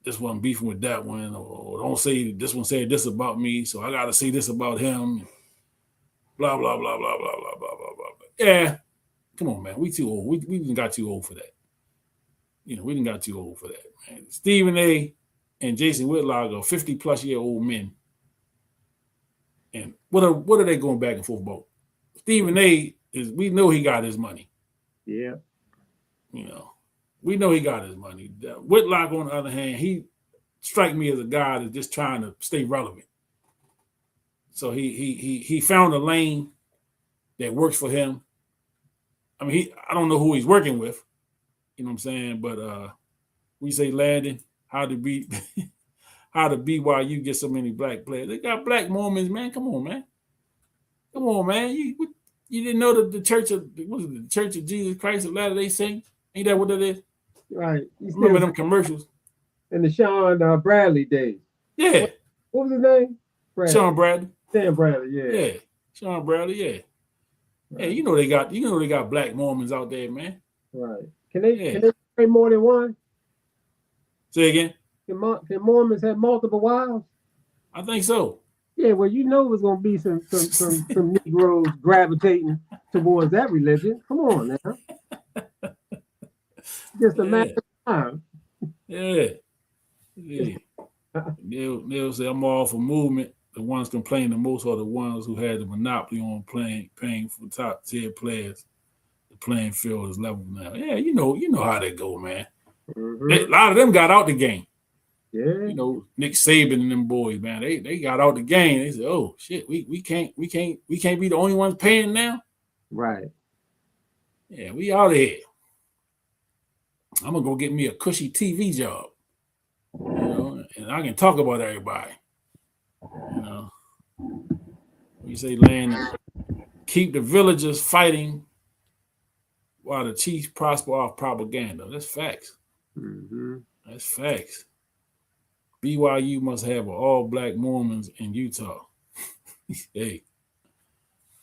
this one beefing with that one, or don't say this one said this about me, so I got to say this about him. Blah, blah, blah, blah, blah, blah, blah, blah, blah. Yeah, come on, man. We too old. We didn't got too old for that. You know, we didn't got too old for that, man. Stephen A. and Jason Whitlock are 50-plus-year-old men. And what are they going back and forth about? Stephen A. we know he got his money. Yeah. You know, we know he got his money. Whitlock, on the other hand, he strike me as a guy that's just trying to stay relevant. So he found a lane that works for him. I mean, I don't know who he's working with, you know what I'm saying? But we say, Landon, how to BYU get so many black players? They got black Mormons, man. Come on, man. Come on, man. You didn't know that the Church of the Church of Jesus Christ of Latter-day Saints? Ain't that what that is? Right. Remember them commercials? In the Sean Bradley days. Yeah. What was his name? Bradley. Sean Bradley. Sam Bradley, yeah. Yeah. Sean Bradley, yeah. Right. Hey, you know they got black Mormons out there, man. Right. Can they pray more than one? Say again? Can Mormons have multiple wives? I think so. Yeah, well, you know there's gonna be some Negroes gravitating towards that religion. Come on now. Just a matter of time. Yeah. They'll say I'm all for movement. The ones complaining the most are the ones who had the monopoly on paying for top tier players. The playing field is level now. Yeah, you know how they go, man. Mm-hmm. A lot of them got out the game. Yeah. You know, Nick Saban and them boys, man. They got out the game. They said, "Oh shit, we can't be the only ones paying now." Right. Yeah, we out of here. I'm gonna go get me a cushy TV job. You know, and I can talk about everybody. You know, we say, Landon, keep the villagers fighting while the chiefs prosper off propaganda. That's facts. Mm-hmm. That's facts. BYU must have all black Mormons in Utah. Hey.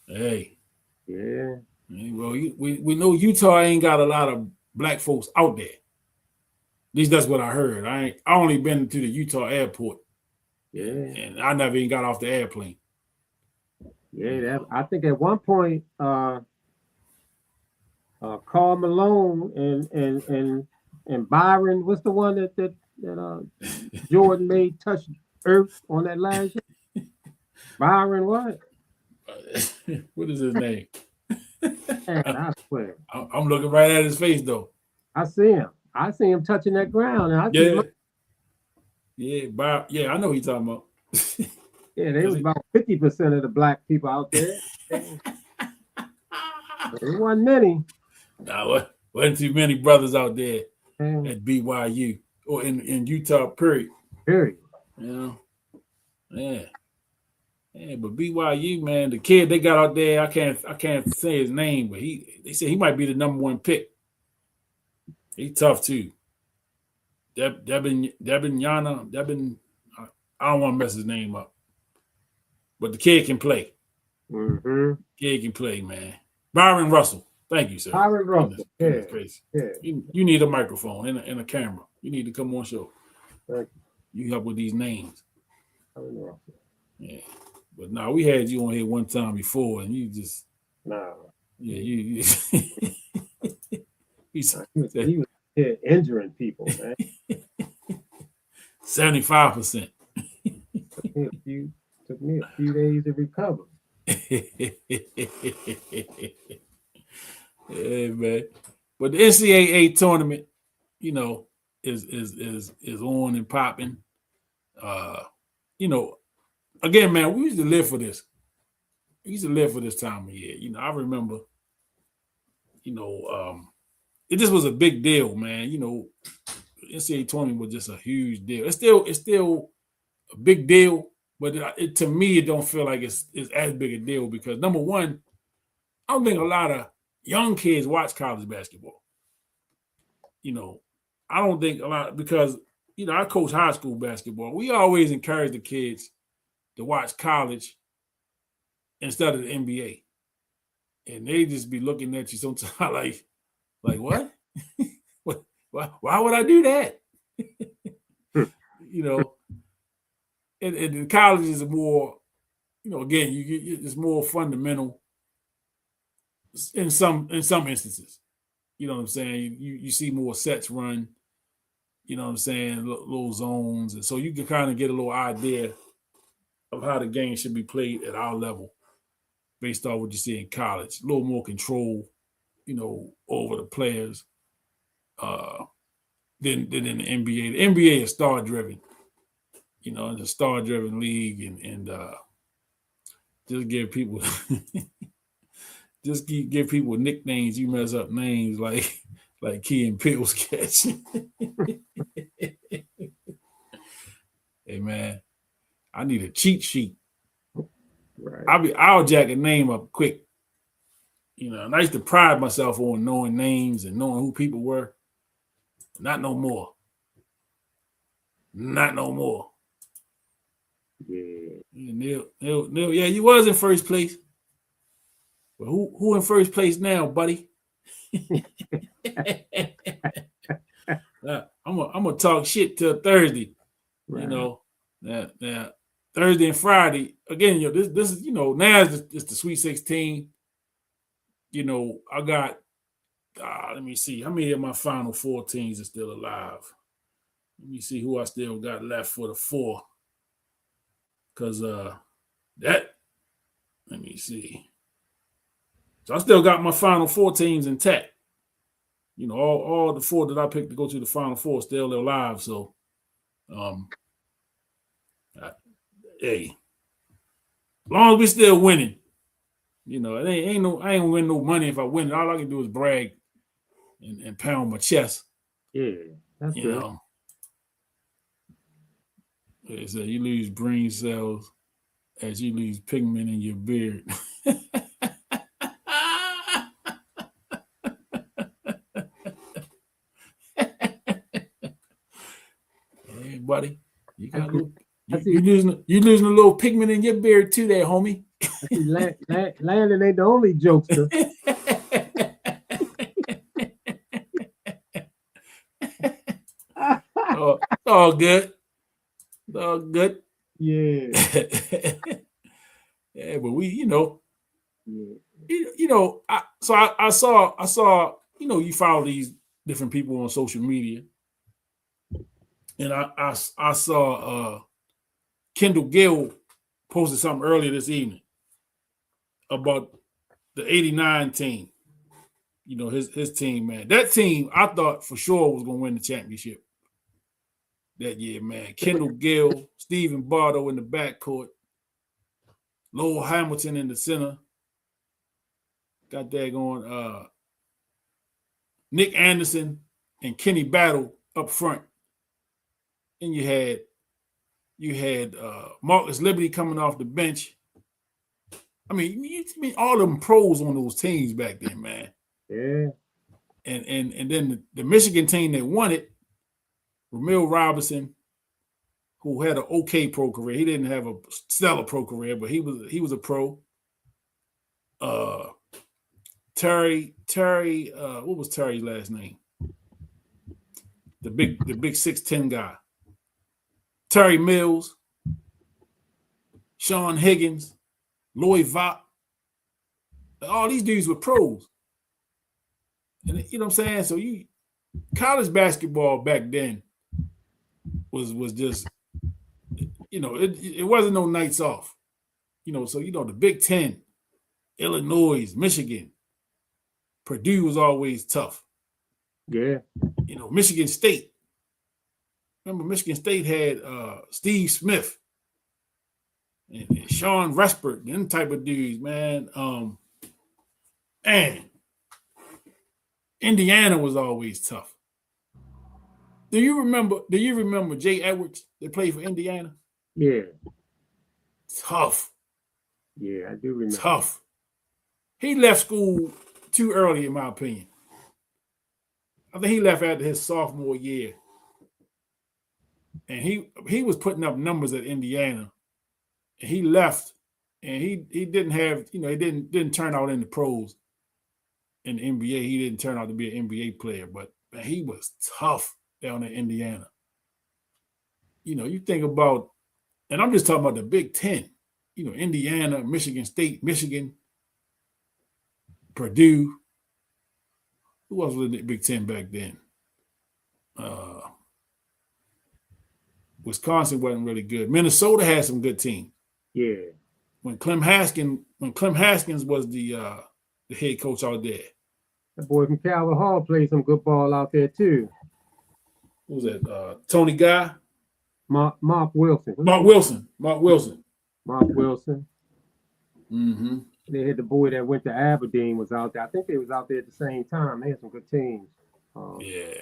Yeah. Well, we know Utah ain't got a lot of black folks out there. At least that's what I heard. I only been to the Utah airport. Yeah. And I never even got off the airplane. Yeah, I think at one point Karl Malone and Byron, what's the one that Jordan made touch earth on that last year? Byron what? What is his name? Man, I swear. I'm looking right at his face though. I see him touching that ground. And I know who you're talking about. Yeah, there was about 50% of the black people out there. There wasn't many. No, wasn't too many brothers out there at BYU or in Utah, period. Period. You know? Yeah. Yeah, but BYU, man, the kid they got out there, I can't say his name, but they said he might be the number one pick. He's tough too. Devin, I don't want to mess his name up. But the kid can play. Mm-hmm. Kid can play, man. Byron Russell. Thank you, sir. Byron Russell. Yeah. Crazy. Yeah. You need a microphone and a camera. You need to come on show. Thank you. You help with these names. Byron Russell. Yeah. But no, we had you on here one time before, and you just Yeah, you he was injuring people, man. 75%. Took me a few days to recover. Yeah, man. But the NCAA tournament, you know, is on and popping. You know, again, man, we used to live for this. We used to live for this time of year. You know, I remember, you know, it just was a big deal, man. You know, NCAA tournament was just a huge deal. It's still a big deal, but to me, it don't feel like it's as big a deal because number one, I don't think a lot of young kids watch college basketball. You know, I don't think a lot because, you know, I coach high school basketball. We always encourage the kids to watch college instead of the NBA. And they just be looking at you sometimes like what? Why would I do that? You know, and college is more, you know, again, it's more fundamental in some instances. You know what I'm saying? You see more sets run, you know what I'm saying, little zones. And so you can kind of get a little idea of how the game should be played at our level, based on what you see in college. A little more control, over the players than in the NBA. The NBA is star driven. It's a star driven league, and just give people give people nicknames. You mess up names like Key and Peele's catch. Hey man, I need a cheat sheet. Right. I'll jack a name up quick. And I used to pride myself on knowing names and knowing who people were. Not no more. Not no more. Yeah. Neil, yeah, you was in first place. But who in first place now, buddy? I'm gonna talk shit till Thursday. Right. Now Thursday and Friday again. This is now it's the Sweet 16. I got. Let me see how many of my Final Four teams are still alive. Let me see who I still got left for the 4. Cause let me see. So I still got my Final Four teams intact. All the 4 that I picked to go to the Final Four still alive. So, hey, as long as we still winning, it ain't I ain't win no money if I win. All I can do is brag and pound my chest. Yeah, that's good. It said you lose brain cells as you lose pigment in your beard. Hey, buddy, you losing a little pigment in your beard too, there, homie. Landon ain't the only jokester. All good. All good. Yeah. Yeah, but we, Yeah. I saw, you follow these different people on social media, and I saw Kendall Gill posted something earlier this evening about the '89 team. His team, man. That team, I thought for sure was going to win the championship that year, man. Kendall Gill, Stephen Bardo in the backcourt, Lowell Hamilton in the center. Got that going. Nick Anderson and Kenny Battle up front. And you had Marcus Liberty coming off the bench. I mean, all them pros on those teams back then, man. Yeah. And then the Michigan team that won it, Ramil Robinson, who had an okay pro career. He didn't have a stellar pro career, but he was a pro. Terry, what was Terry's last name? The big 6'10" guy. Terry Mills, Sean Higgins, Lloyd Vaught. All these dudes were pros. And you know what I'm saying? So college basketball back then was just, it wasn't no nights off. So the Big Ten, Illinois, Michigan, Purdue was always tough. Yeah. Michigan State. Remember, Michigan State had Steve Smith and Sean Respert, them type of dudes, man. And Indiana was always tough. Do you remember Jay Edwards that played for Indiana? Yeah. Tough. Yeah, I do remember. Tough. He left school too early, in my opinion. I think he left after his sophomore year. And he was putting up numbers at Indiana. And he left, and he didn't have, he didn't turn out in the pros in the NBA. He didn't turn out to be an NBA player, but man, he was tough down in Indiana. You think about, and I'm just talking about the Big Ten, Indiana, Michigan State, Michigan, Purdue. Who else was in the Big Ten back then? Wisconsin wasn't really good. Minnesota had some good teams. Yeah. When Clem Haskins was the head coach out there. That boy from Calvert Hall played some good ball out there too. Who was that? Tony Guy? Mark Wilson. Mark Wilson. Mark Wilson. Mm-hmm. They had the boy that went to Aberdeen was out there. I think they was out there at the same time. They had some good teams. Yeah,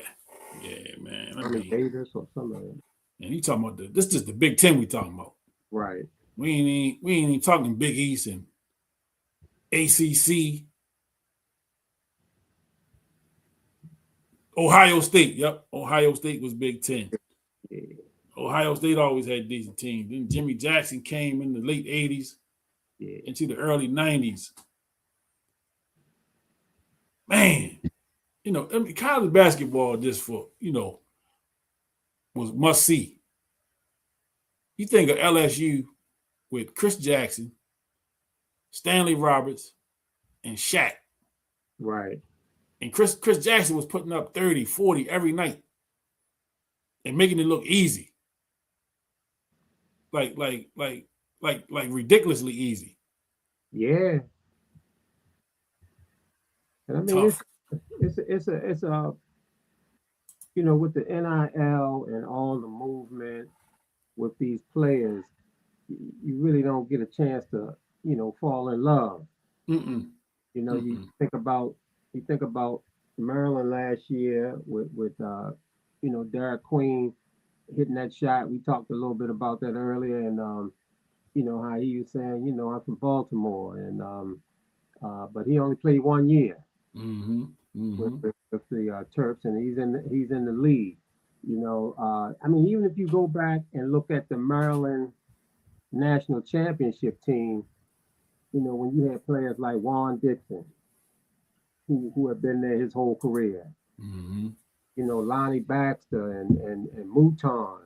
man. I mean, Davis or something. And you talking about this is the Big Ten we talking about. Right. We ain't even talking Big East and ACC. Ohio State. Yep. Ohio State was Big Ten. Yeah. Ohio State always had decent teams. Then Jimmy Jackson came in the late 80s into the early 90s. Man, college basketball just for, was must see. You think of LSU with Chris Jackson, Stanley Roberts, and Shaq. Right. And Chris Jackson was putting up 30, 40 every night and making it look easy. Like ridiculously easy. Yeah. And I mean, it's a with the NIL and all the movement with these players, you really don't get a chance to, fall in love. Mm-mm. You think about Maryland last year with Derek Queen hitting that shot. We talked a little bit about that earlier, and how he was saying, I'm from Baltimore, and but he only played 1 year with the Terps, and he's in the league. I mean, even if you go back and look at the Maryland national championship team, when you had players like Juan Dixon, who have been there his whole career, Lonnie Baxter and Mouton,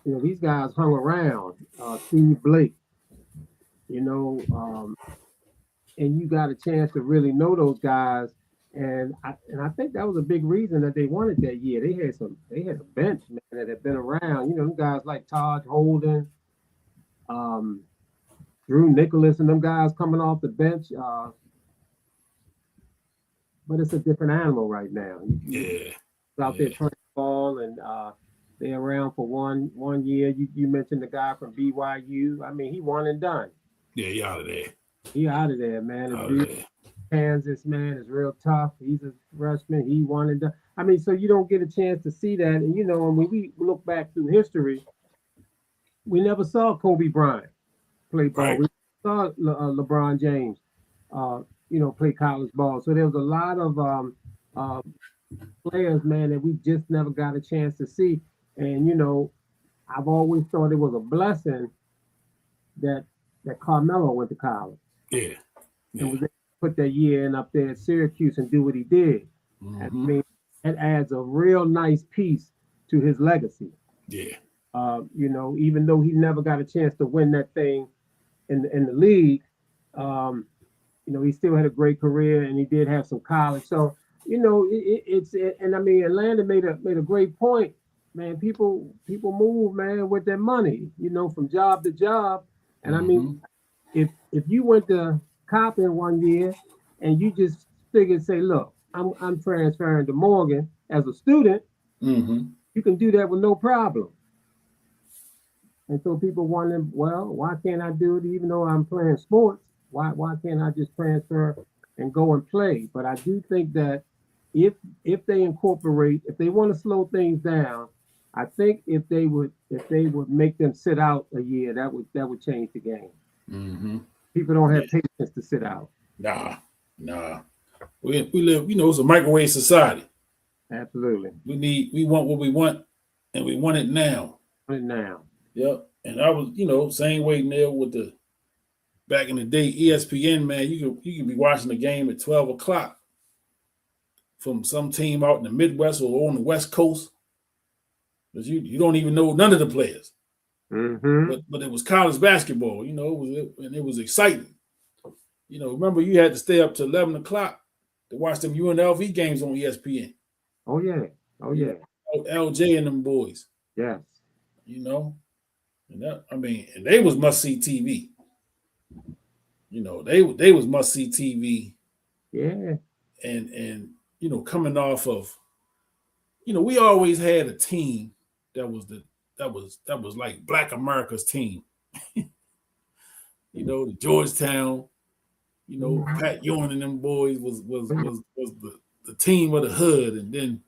these guys hung around, Steve Blake, and you got a chance to really know those guys. And I think that was a big reason that they won it that year. They had a bench, man, that had been around. Them guys like Taj Holden, Drew Nicholas, and them guys coming off the bench. But it's a different animal right now. Yeah. Out there playing ball, and they're around for one year. You mentioned the guy from BYU. I mean, he won and done. Yeah, he out of there. He out of there, man. Out of there. Kansas, man, is real tough. He's a freshman. He won and done. I mean, so you don't get a chance to see that. And when we look back through history, we never saw Kobe Bryant play ball. Right. We saw LeBron James, play college ball. So there was a lot of players, man, that we just never got a chance to see. And I've always thought it was a blessing that Carmelo went to college. Yeah. And was able to put that year in up there at Syracuse and do what he did. I mean, that adds a real nice piece to his legacy. Yeah. Even though he never got a chance to win that thing in the league, he still had a great career, and he did have some college. So, and I mean, Atlanta made a great point, man. People move, man, with their money, from job to job. And I mean, if you went to Coppin 1 year and you just figured, say, look, I'm transferring to Morgan as a student, you can do that with no problem. And so people wonder, well, why can't I do it even though I'm playing sports? Why can't I just transfer and go and play? But I do think that if they incorporate, if they want to slow things down, I think if they would make them sit out a year, that would change the game. People don't have patience to sit out. Nah. We live, it's a microwave society. Absolutely. We want what we want, and we want it now. Yep. And I was, same way, Neil, with the back in the day, ESPN, man, you could be watching the game at 12 o'clock from some team out in the Midwest or on the West Coast. Because you don't even know none of the players. But it was college basketball, it was exciting. Remember you had to stay up to 11 o'clock to watch them UNLV games on ESPN. Oh, yeah. LJ and them boys. Yes. And and they was must see TV. You know, they was must see TV. Yeah. And coming off of, we always had a team that was like Black America's team. The Georgetown, Pat Ewing and them boys was the team of the hood, and then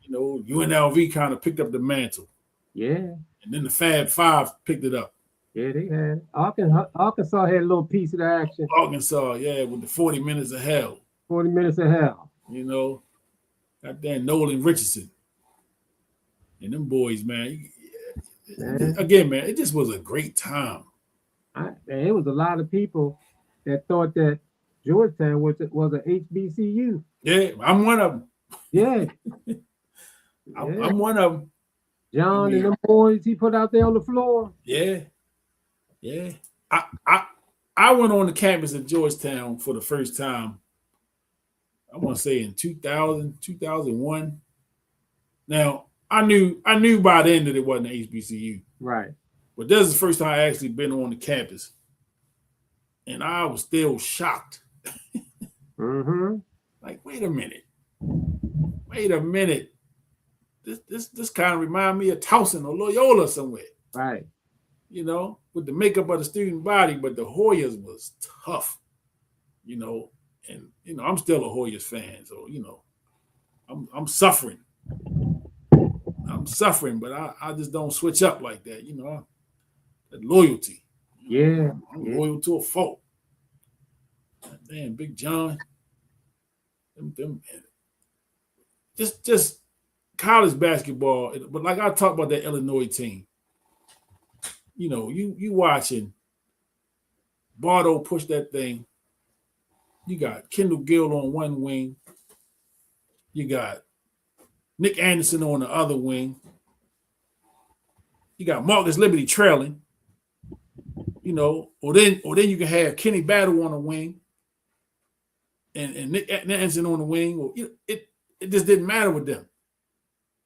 UNLV kind of picked up the mantle. Yeah. And then the Fab Five picked it up. Yeah, they had Arkansas had a little piece of the action. Arkansas, yeah, with the 40 Minutes of Hell. 40 Minutes of Hell. Goddamn Nolan Richardson. And them boys, man. Again, man, it just was a great time. There was a lot of people that thought that Georgetown was an HBCU. Yeah, I'm one of them. Yeah. I'm one of them. John and them boys he put out there on the floor. Yeah. Yeah. I went on the campus at Georgetown for the first time, I want to say in 2000, 2001. Now, I knew by then that it wasn't an HBCU. Right. But this is the first time I actually been on the campus. And I was still shocked. Like, wait a minute. This kind of remind me of Towson or Loyola somewhere. Right. With the makeup of the student body, but the Hoyas was tough, and I'm still a Hoyas fan, so I'm suffering. I'm suffering, but I just don't switch up like that, that loyalty. Yeah. I'm loyal to a fault. Man, Big John. Them just college basketball, but like I talked about that Illinois team. You watching Bardo push that thing. You got Kendall Gill on one wing. You got Nick Anderson on the other wing. You got Marcus Liberty trailing. Or then you can have Kenny Battle on the wing and Nick Anderson on the wing. Or it just didn't matter with them.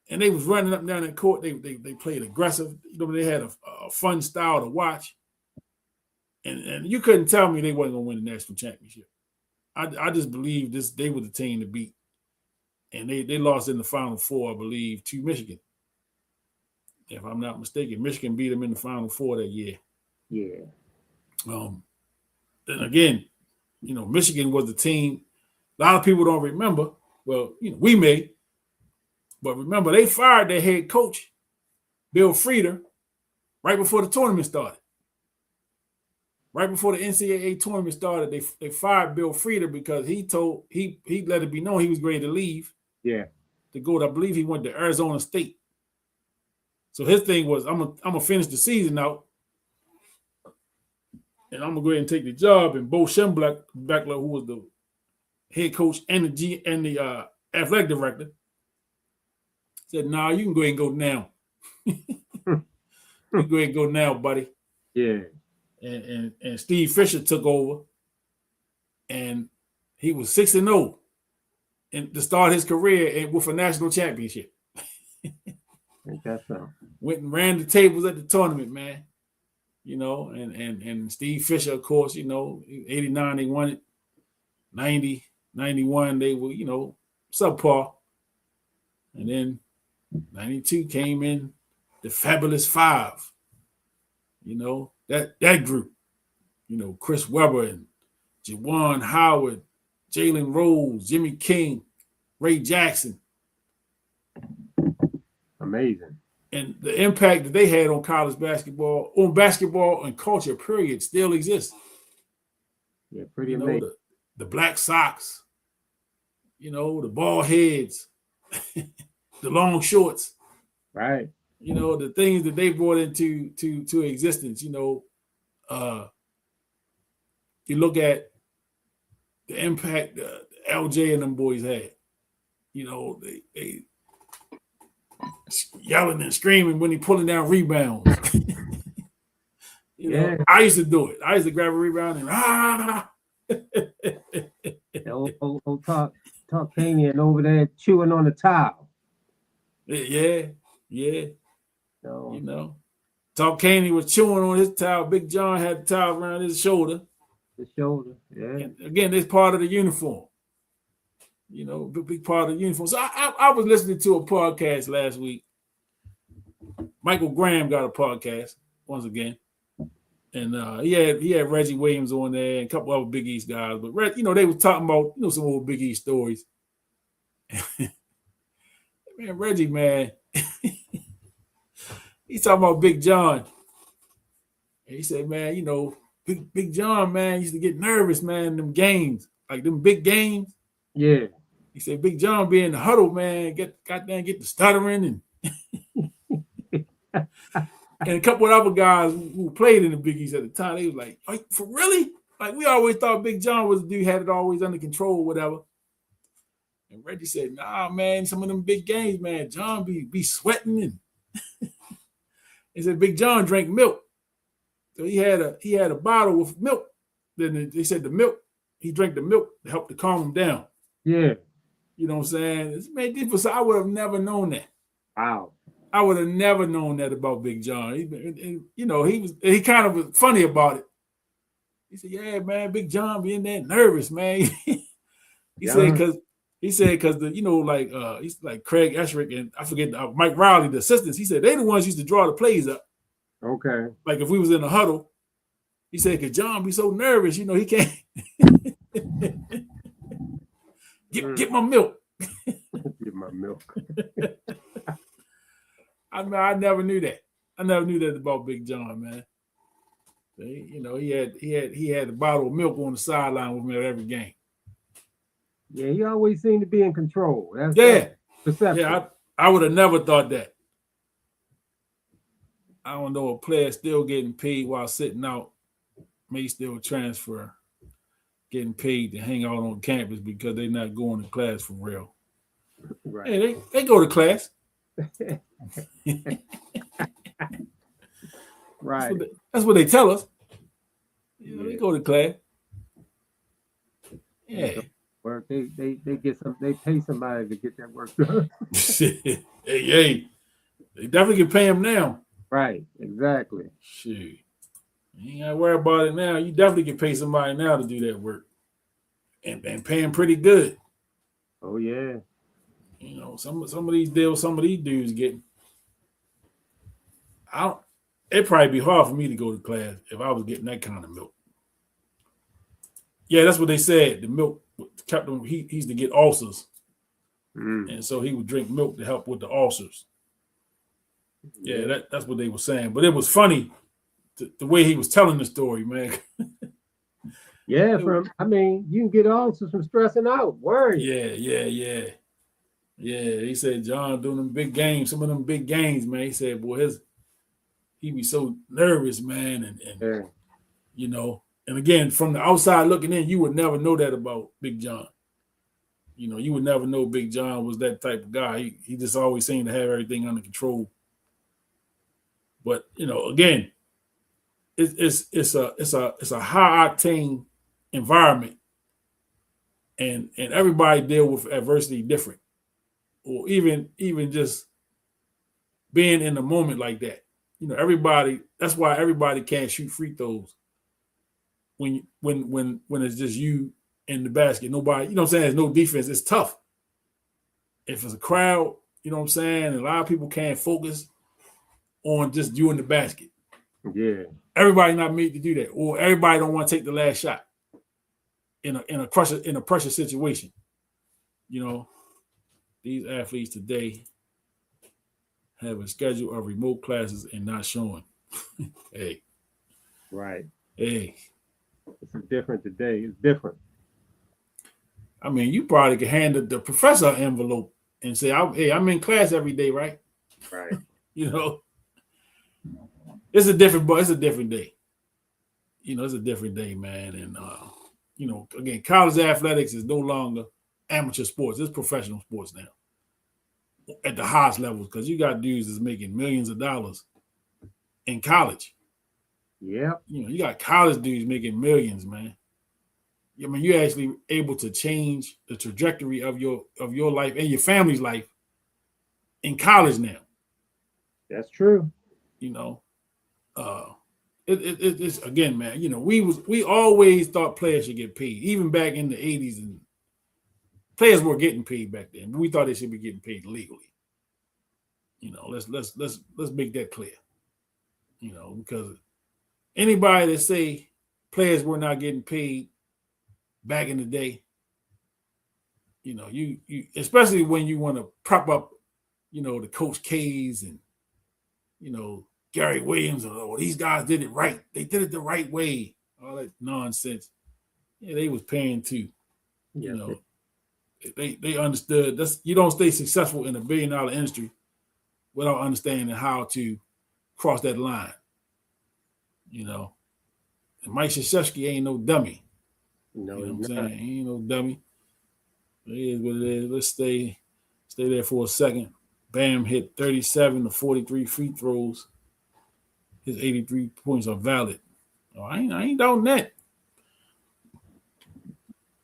And they was running up and down that court. They played aggressive. They had a fun style to watch. And you couldn't tell me they wasn't going to win the national championship. I just believe they were the team to beat. And they lost in the Final Four, I believe, to Michigan. If I'm not mistaken, Michigan beat them in the Final Four that year. Yeah. And again, Michigan was the team. A lot of people don't remember. Well, we may. But remember, they fired their head coach, Bill Frieder, right before the tournament started. Right before the NCAA tournament started, they fired Bill Frieder because he let it be known he was ready to leave. Yeah. To go to, I believe he went to Arizona State. So his thing was, I'm gonna finish the season out, and I'm gonna go ahead and take the job. And Bo Schembechler, who was the head coach and the athletic director, said, "Nah, you can go ahead and go now. You can go ahead and go now, buddy." Yeah. And Steve Fisher took over, and he was 6-0 and to start his career with a national championship. Ain't that something? Went and ran the tables at the tournament, man. And Steve Fisher, of course, 89 they won it, 90, 91 they were, subpar, and then 92 came in, the Fabulous Five. That group. Chris Webber and Juwan Howard, Jalen Rose, Jimmy King, Ray Jackson. Amazing. And the impact that they had on college basketball, on basketball and culture, period, still exists. Yeah, pretty amazing. The Black Sox, the ball heads, the long shorts. Right. The things that they brought into existence. You look at the impact LJ and them boys had. They yelling and screaming when he pulling down rebounds. I used to do it. I used to grab a rebound and old Talk Kanian over there chewing on the towel. Yeah. So, Talk Caney was chewing on his towel. Big John had the towel around his shoulder. The shoulder. Yeah. And again, it's part of the uniform. You know, big part of the uniform. So I was listening to a podcast last week. Michael Graham got a podcast once again. And he had Reggie Williams on there and a couple other Big East guys. But, they were talking about, some old Big East stories. Man, Reggie, man, he's talking about Big John. And he said, man, Big John, man, used to get nervous, man, in them games, like them big games. Yeah. He said, Big John be in the huddle, man, get the stuttering and and a couple of other guys who played in the Big East at the time, they was like, for really? Like, we always thought Big John was the dude, had it always under control or whatever. And Reggie said, nah, man, some of them big games, man, John be sweating. And he said Big John drank milk. So he had a bottle with milk. Then they said the milk, he drank the milk to help to calm him down. Yeah. You know what I'm saying? Man, I would have never known that. Wow. I would have never known that about Big John. He kind of was funny about it. He said, yeah, man, Big John being that nervous, man. He said, because he's like Craig Esherick and I forget Mike Riley, the assistants. He said they the ones used to draw the plays up. Okay. Like if we was in a huddle, he said, because John be so nervous, he can't get my milk. Get my milk. I never knew that. I never knew that about Big John, man. He had a bottle of milk on the sideline with me at every game. Yeah, he always seemed to be in control. That's perception. Yeah, I would have never thought that. I don't know, a player still getting paid while sitting out may still transfer, getting paid to hang out on campus because they're not going to class for real. Right. Hey, they go to class. Right. That's what they tell us. They go to class. Yeah. Work. They get some. They pay somebody to get that work done. hey, they definitely can pay them now. Right. Exactly. Shoot, you ain't gotta worry about it now. You definitely can pay somebody now to do that work, and pay them pretty good. Oh yeah. Some of these deals, some of these dudes getting. It'd probably be hard for me to go to class if I was getting that kind of milk. Yeah, that's what they said. The milk kept him. He used to get ulcers, and so he would drink milk to help with the ulcers. Yeah, that's what they were saying. But it was funny the way he was telling the story, man. Yeah, you can get ulcers from stressing out, worry. Yeah. He said John doing them big games, some of them big games, man. He said, boy, he be so nervous, man, and and again, from the outside looking in, you would never know that about Big John. You would never know Big John was that type of guy. He just always seemed to have everything under control. But again, it's a high octane environment, and everybody deal with adversity different, or even just being in the moment like that. Everybody. That's why everybody can't shoot free throws. When it's just you in the basket, nobody. There's no defense. It's tough. If it's a crowd, a lot of people can't focus on just you in the basket. Yeah. Everybody not made to do that, or everybody don't want to take the last shot in a pressure situation. These athletes today have a schedule of remote classes and not showing. Hey. Right. Hey. It's different today. It's different. I mean, you probably could hand the professor an envelope and say, "Hey, I'm in class every day, right?" Right. It's a different day. It's a different day, man. And again, college athletics is no longer amateur sports; it's professional sports now at the highest levels, because you got dudes that's making millions of dollars in college. Yeah. You got college dudes making millions, man. I mean, you're actually able to change the trajectory of your life and your family's life in college now. That's true. It's again, man. You know, we always thought players should get paid, even back in the 80s, and players were getting paid back then. But we thought they should be getting paid legally. You know, let's make that clear. You know, because anybody that say players were not getting paid back in the day, you know, you especially when you want to prop up, you know, the Coach K's and, you know, Gary Williams, and oh, these guys did it right. They did it the right way. All that nonsense. Yeah, they was paying too. You know, they understood that's you don't stay successful in $1 billion industry without understanding how to cross that line. You know, and Mike Krzyzewski ain't no dummy. No, You know what I'm he's saying? not. He ain't no dummy. It is what it is. Let's stay there for a second. Bam hit 37 to 43 free throws. His 83 points are valid. Oh, I ain't doubting that.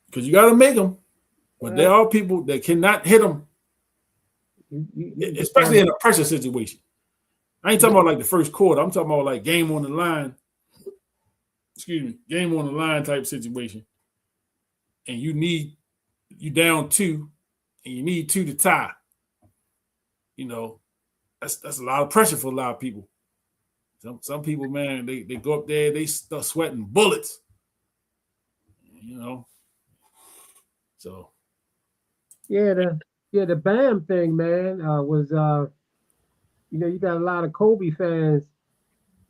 Because you got to make them. But there are people that cannot hit them, especially in a pressure situation. I ain't talking about like the first quarter. I'm talking about like game on the line. Excuse me, game on the line type situation. And you down 2, and you need 2 to tie. You know, that's a lot of pressure for a lot of people. Some people, man, they go up there, they start sweating bullets. You know. So the Bam thing, man, was you know, you got a lot of Kobe fans,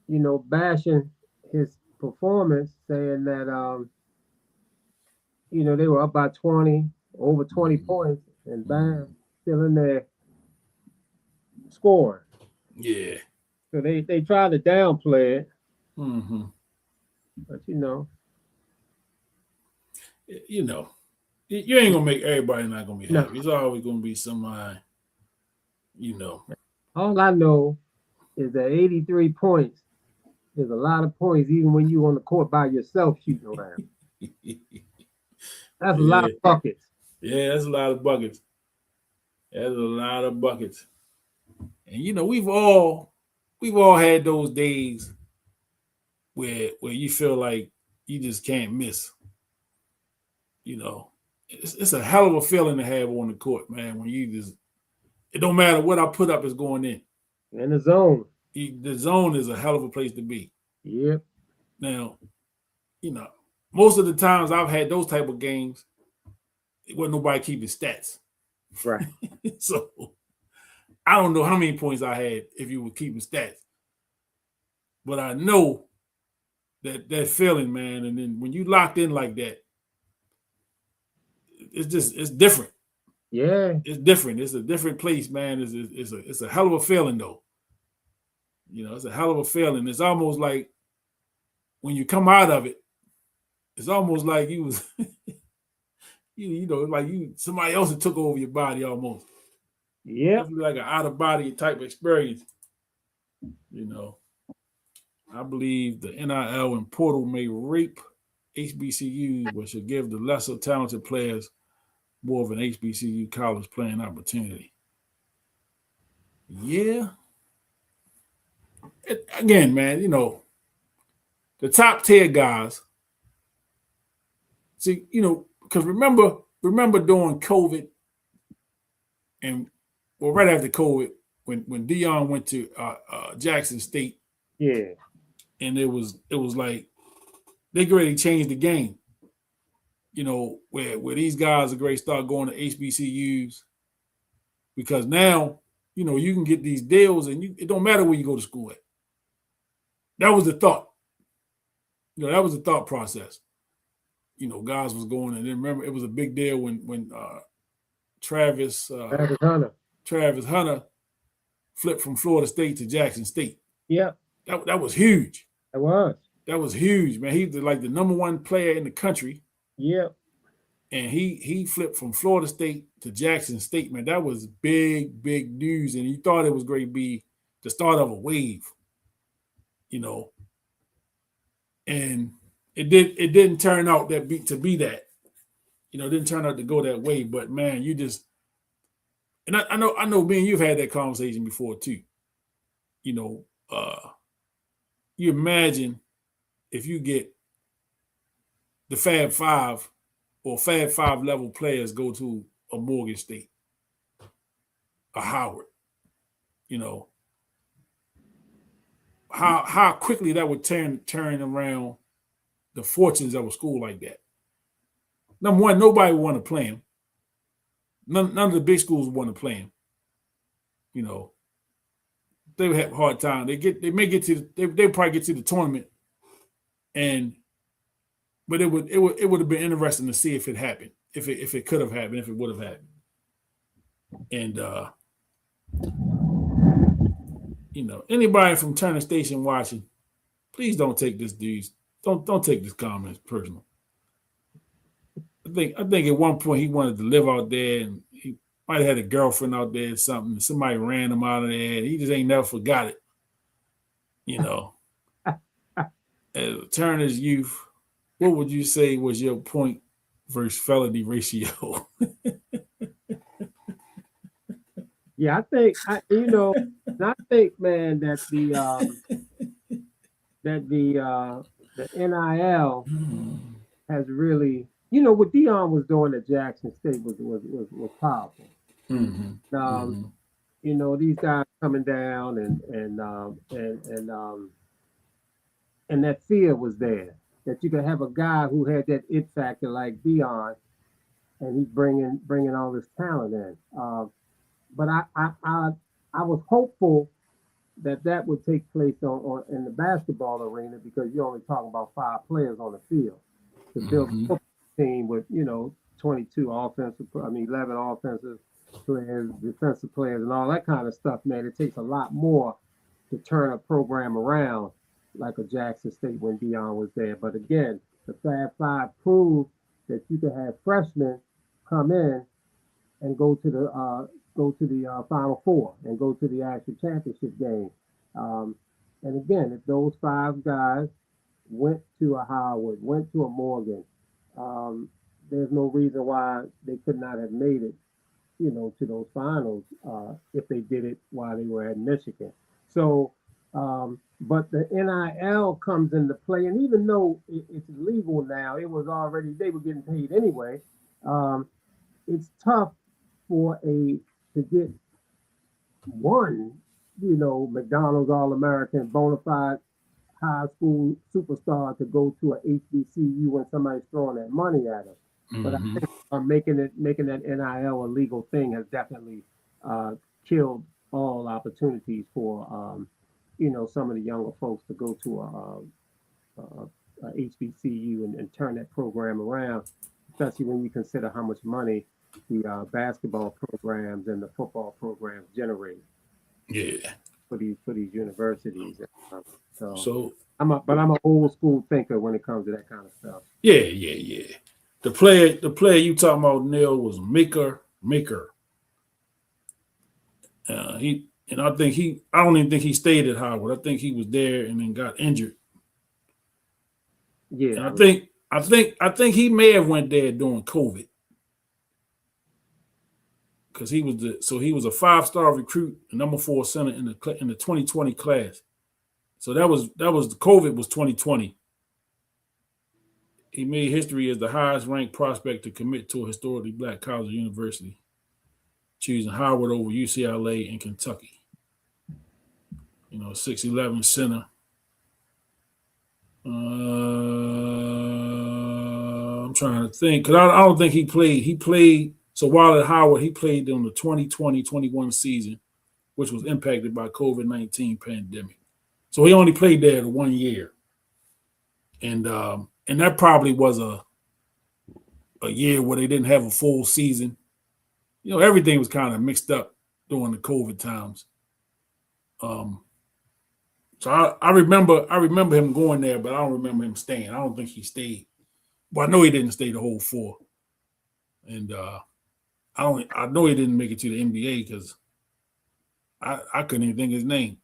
you know, bashing his performance, saying that you know, they were up by 20, over 20 points, and Bam still in there scoring. yeah. So they tried to downplay it, Mm-hmm. but you know, you ain't gonna make everybody not gonna be No. happy. It's always gonna be somebody, you know. all I know is that 83 points is a lot of points, even when you on the court by yourself shooting around. That's a lot of buckets. Yeah, that's a lot of buckets. That's a lot of buckets. And you know, we've all had those days where you feel like you just can't miss. You know, it's a hell of a feeling to have on the court, man. When you just, it don't matter what I put up is going in. In the zone. The zone is a hell of a place to be. Yep. Now, you know, most of the times I've had those type of games, it wasn't nobody keeping stats. Right. So I don't know how many points I had if you were keeping stats. But I know that feeling, man. And then when you locked in like that, it's different. Yeah. It's different. It's a different place, man. It's a hell of a feeling, though. You know, it's a hell of a feeling. It's almost like when you come out of it, it's almost like you was, you know, like somebody else that took over your body almost. Yeah. It's like an out of body type experience. You know, I believe the NIL and portal may rape HBCUs, but should give the lesser talented players more of an HBCU college playing opportunity. Yeah. Again, man, you know, the top tier guys. See, you know, because remember during COVID, and well, right after COVID, when Deion went to Jackson State, Yeah. and it was like they already changed the game. You know, where these guys are great start going to HBCUs, because now, you know, you can get these deals and it don't matter where you go to school at. That was the thought. You know, that was the thought process. You know, guys was going, and then remember it was a big deal when Travis Hunter flipped from Florida State to Jackson State. Yeah. That was huge. It was. That was huge, man. He was like the number one player in the country. Yeah. And he flipped from Florida State to Jackson State, man. That was big, big news. And you thought it was going to be the start of a wave, you know. And it didn't turn out to be that. You know, it didn't turn out to go that way. But man, you just, and I know me and you've had that conversation before too. You know, you imagine if you get the Fab Five or Fab Five level players go to a Morgan State, a Howard, you know, how quickly that would turn around the fortunes of a school like that. Number one, nobody would want to play him. None of the big schools want to play him. You know, they would have a hard time. They probably get to the tournament, but it would have been interesting to see if it happened, if it could have happened, if it would have happened. And you know, anybody from Turner Station watching, please don't take this don't take this comment personal. I think at one point he wanted to live out there, and he might have had a girlfriend out there or something. And somebody ran him out of there. He just ain't never forgot it. You know, as Turner's youth, what would you say was your point versus felony ratio? Yeah, I think I think, man, that the NIL has really, you know, what Deion was doing at Jackson State was powerful. Mm-hmm. You know, these guys coming down and that fear was there, that you could have a guy who had that it factor like Deion, and he's bringing all this talent in. But I was hopeful that would take place on in the basketball arena, because you're only talking about 5 players on the field to build a football team with, you know, 11 offensive players, defensive players, and all that kind of stuff. Man, it takes a lot more to turn a program around like a Jackson State when Deion was there. But again, the Fab Five proved that you could have freshmen come in and go to the Final Four and go to the actual championship game. And again, if those 5 guys went to a Howard, went to a Morgan, there's no reason why they could not have made it, you know, to those finals if they did it while they were at Michigan. So, but the NIL comes into play, and even though it's legal now, they were getting paid anyway. It's tough to get one, you know, McDonald's All-American bona fide high school superstar to go to a HBCU when somebody's throwing that money at them. But I think making that NIL a legal thing has definitely killed all opportunities for you know, some of the younger folks to go to a HBCU and turn that program around, especially when you consider how much money the basketball programs and the football programs generate. Yeah. For these universities. So I'm an old school thinker when it comes to that kind of stuff. Yeah. The player you talking about, Neil, was Maker. I don't even think he stayed at Howard. I think he was there and then got injured. Yeah. And I think he may have went there during COVID, because he was a 5-star recruit, number 4 center in the 2020 class. So that was COVID was 2020. He made history as the highest ranked prospect to commit to a historically black college or university, choosing Howard over UCLA and Kentucky. You know, 6'11" center. I'm trying to think, because I don't think he played. He played. So while at Howard, he played in the 2020-21 season, which was impacted by COVID-19 pandemic. So he only played there 1 year. And that probably was a year where they didn't have a full season. You know, everything was kind of mixed up during the COVID times. So I remember him going there, but I don't remember him staying. I don't think he stayed. But I know he didn't stay the whole 4. And I know he didn't make it to the NBA because I couldn't even think of his name.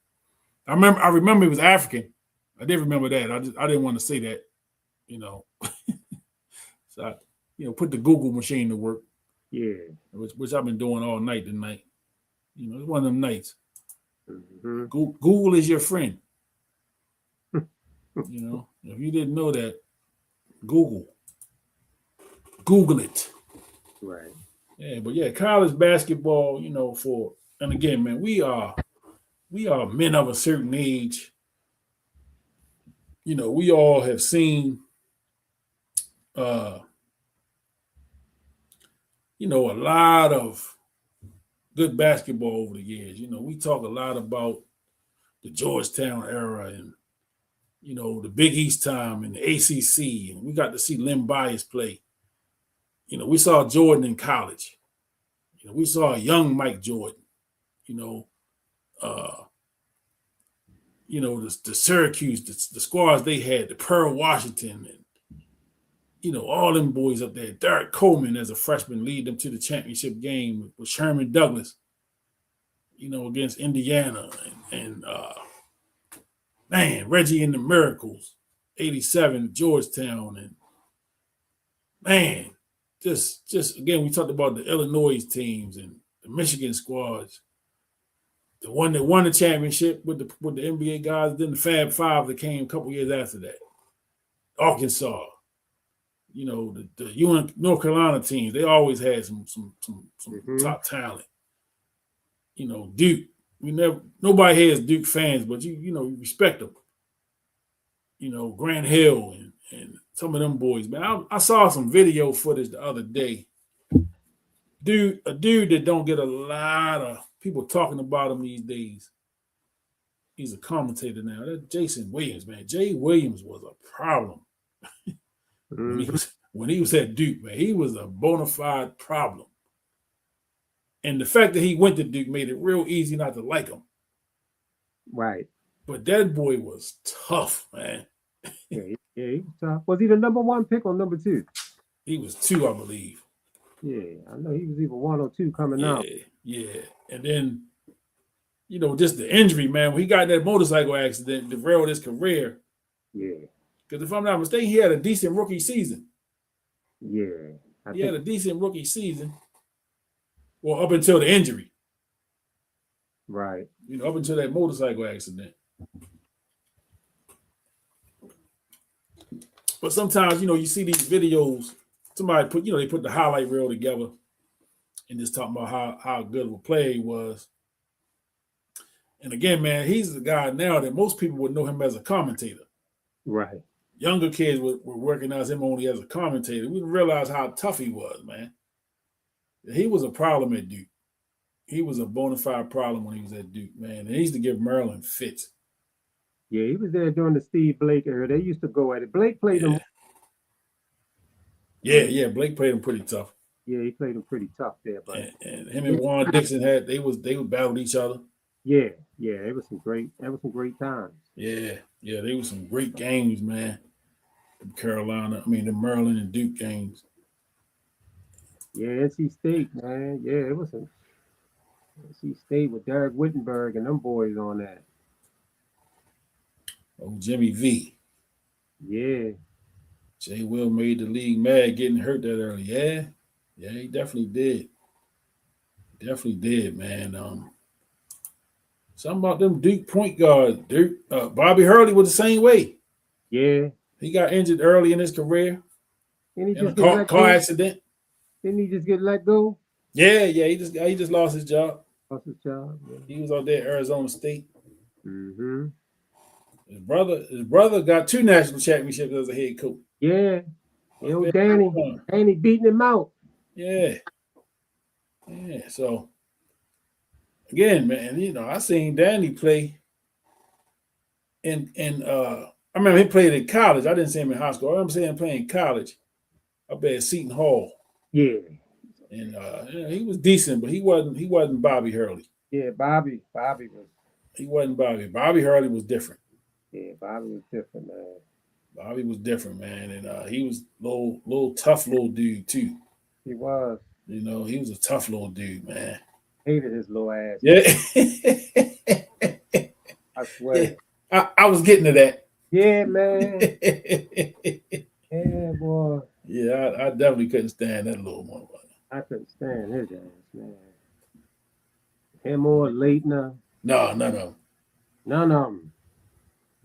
I remember he was African. I did remember that. I didn't want to say that, you know. So I, you know, put the Google machine to work. Yeah. Which I've been doing all night tonight. You know, it's one of them nights. Mm-hmm. Google is your friend. You know, if you didn't know that, Google it. Right. Yeah, but yeah, college basketball, and again, man, we are men of a certain age. We all have seen uh, a lot of good basketball over the years. We talk a lot about the Georgetown era and the Big East time and the ACC, and we got to see Len Bias play. We saw Jordan in college. We saw a young Mike Jordan. Uh, the Syracuse, the squads they had, the Pearl Washington, and all them boys up there. Derek Coleman as a freshman lead them to the championship game with Sherman Douglas, against Indiana, and man, Reggie and the Miracles, 87, Georgetown, and man, just again, we talked about the Illinois teams and the Michigan squads. The one that won the championship with the NBA guys, then the Fab Five that came a couple years after that. Arkansas, the North Carolina teams, they always had some top talent. Duke. Nobody has Duke fans, but you respect them. Grant Hill and some of them boys, man. I saw some video footage the other day. A dude that don't get a lot of people talking about him these days. He's a commentator now. That's Jason Williams, man. Jay Williams was a problem when he was at Duke, man. He was a bona fide problem. And the fact that he went to Duke made it real easy not to like him. Right. But that boy was tough, man. Yeah, he was tough. Was he the number 1 pick or number 2? He was 2, I believe. Yeah, I know he was either 1 or 2 coming out. Yeah. And then, just the injury, man. When he got in that motorcycle accident, derailed his career. Yeah. Because if I'm not mistaken, he had a decent rookie season. Yeah. He had a decent rookie season. Well, up until the injury. Right. Up until that motorcycle accident. But sometimes, you see these videos, somebody they put the highlight reel together and just talking about how good of a player he was. And again, man, he's the guy now that most people would know him as a commentator. Right. Younger kids would recognize him only as a commentator. We didn't realize how tough he was, man. He was a problem at Duke. He was a bona fide problem when he was at Duke, man. And he used to give Maryland fits. Yeah, he was there during the Steve Blake era. They used to go at it. Blake played him. Yeah. Blake played him pretty tough. Yeah, he played him pretty tough there. But and him and Juan Dixon they would battle each other. Yeah, it was some great times. Yeah, they were some great games, man. The Maryland and Duke games. Yeah, NC State, man. Yeah, it was some NC State with Derek Wittenberg and them boys on that. Oh, Jimmy V. Yeah. Jay Will made the league mad getting hurt that early. Yeah, he definitely did. Definitely did, man. Something about them Duke point guards. Bobby Hurley was the same way. Yeah. He got injured early in his career in a car accident. Didn't he just get let go? Yeah. He just lost his job. Lost his job. Yeah. He was out there at Arizona State. Mm-hmm. His brother got 2 national championships as a head coach. Yeah. Danny beating him out. Yeah. So again, man, I seen Danny play in I remember he played in college. I didn't see him in high school. I remember seeing him playing in college up at Seton Hall. Yeah. And he was decent, but he wasn't Bobby Hurley. Yeah, Bobby was. He wasn't Bobby. Bobby Hurley was different. Yeah, Bobby was different, man. Bobby was different, man, and he was little tough little dude too. He was. He was a tough little dude, man. Hated his little ass. Yeah. I swear. Yeah. I was getting to that. Yeah, man. Yeah, boy. Yeah, I definitely couldn't stand that little one. I couldn't stand his ass, man. Him or Leitner. No, none of them. None of them.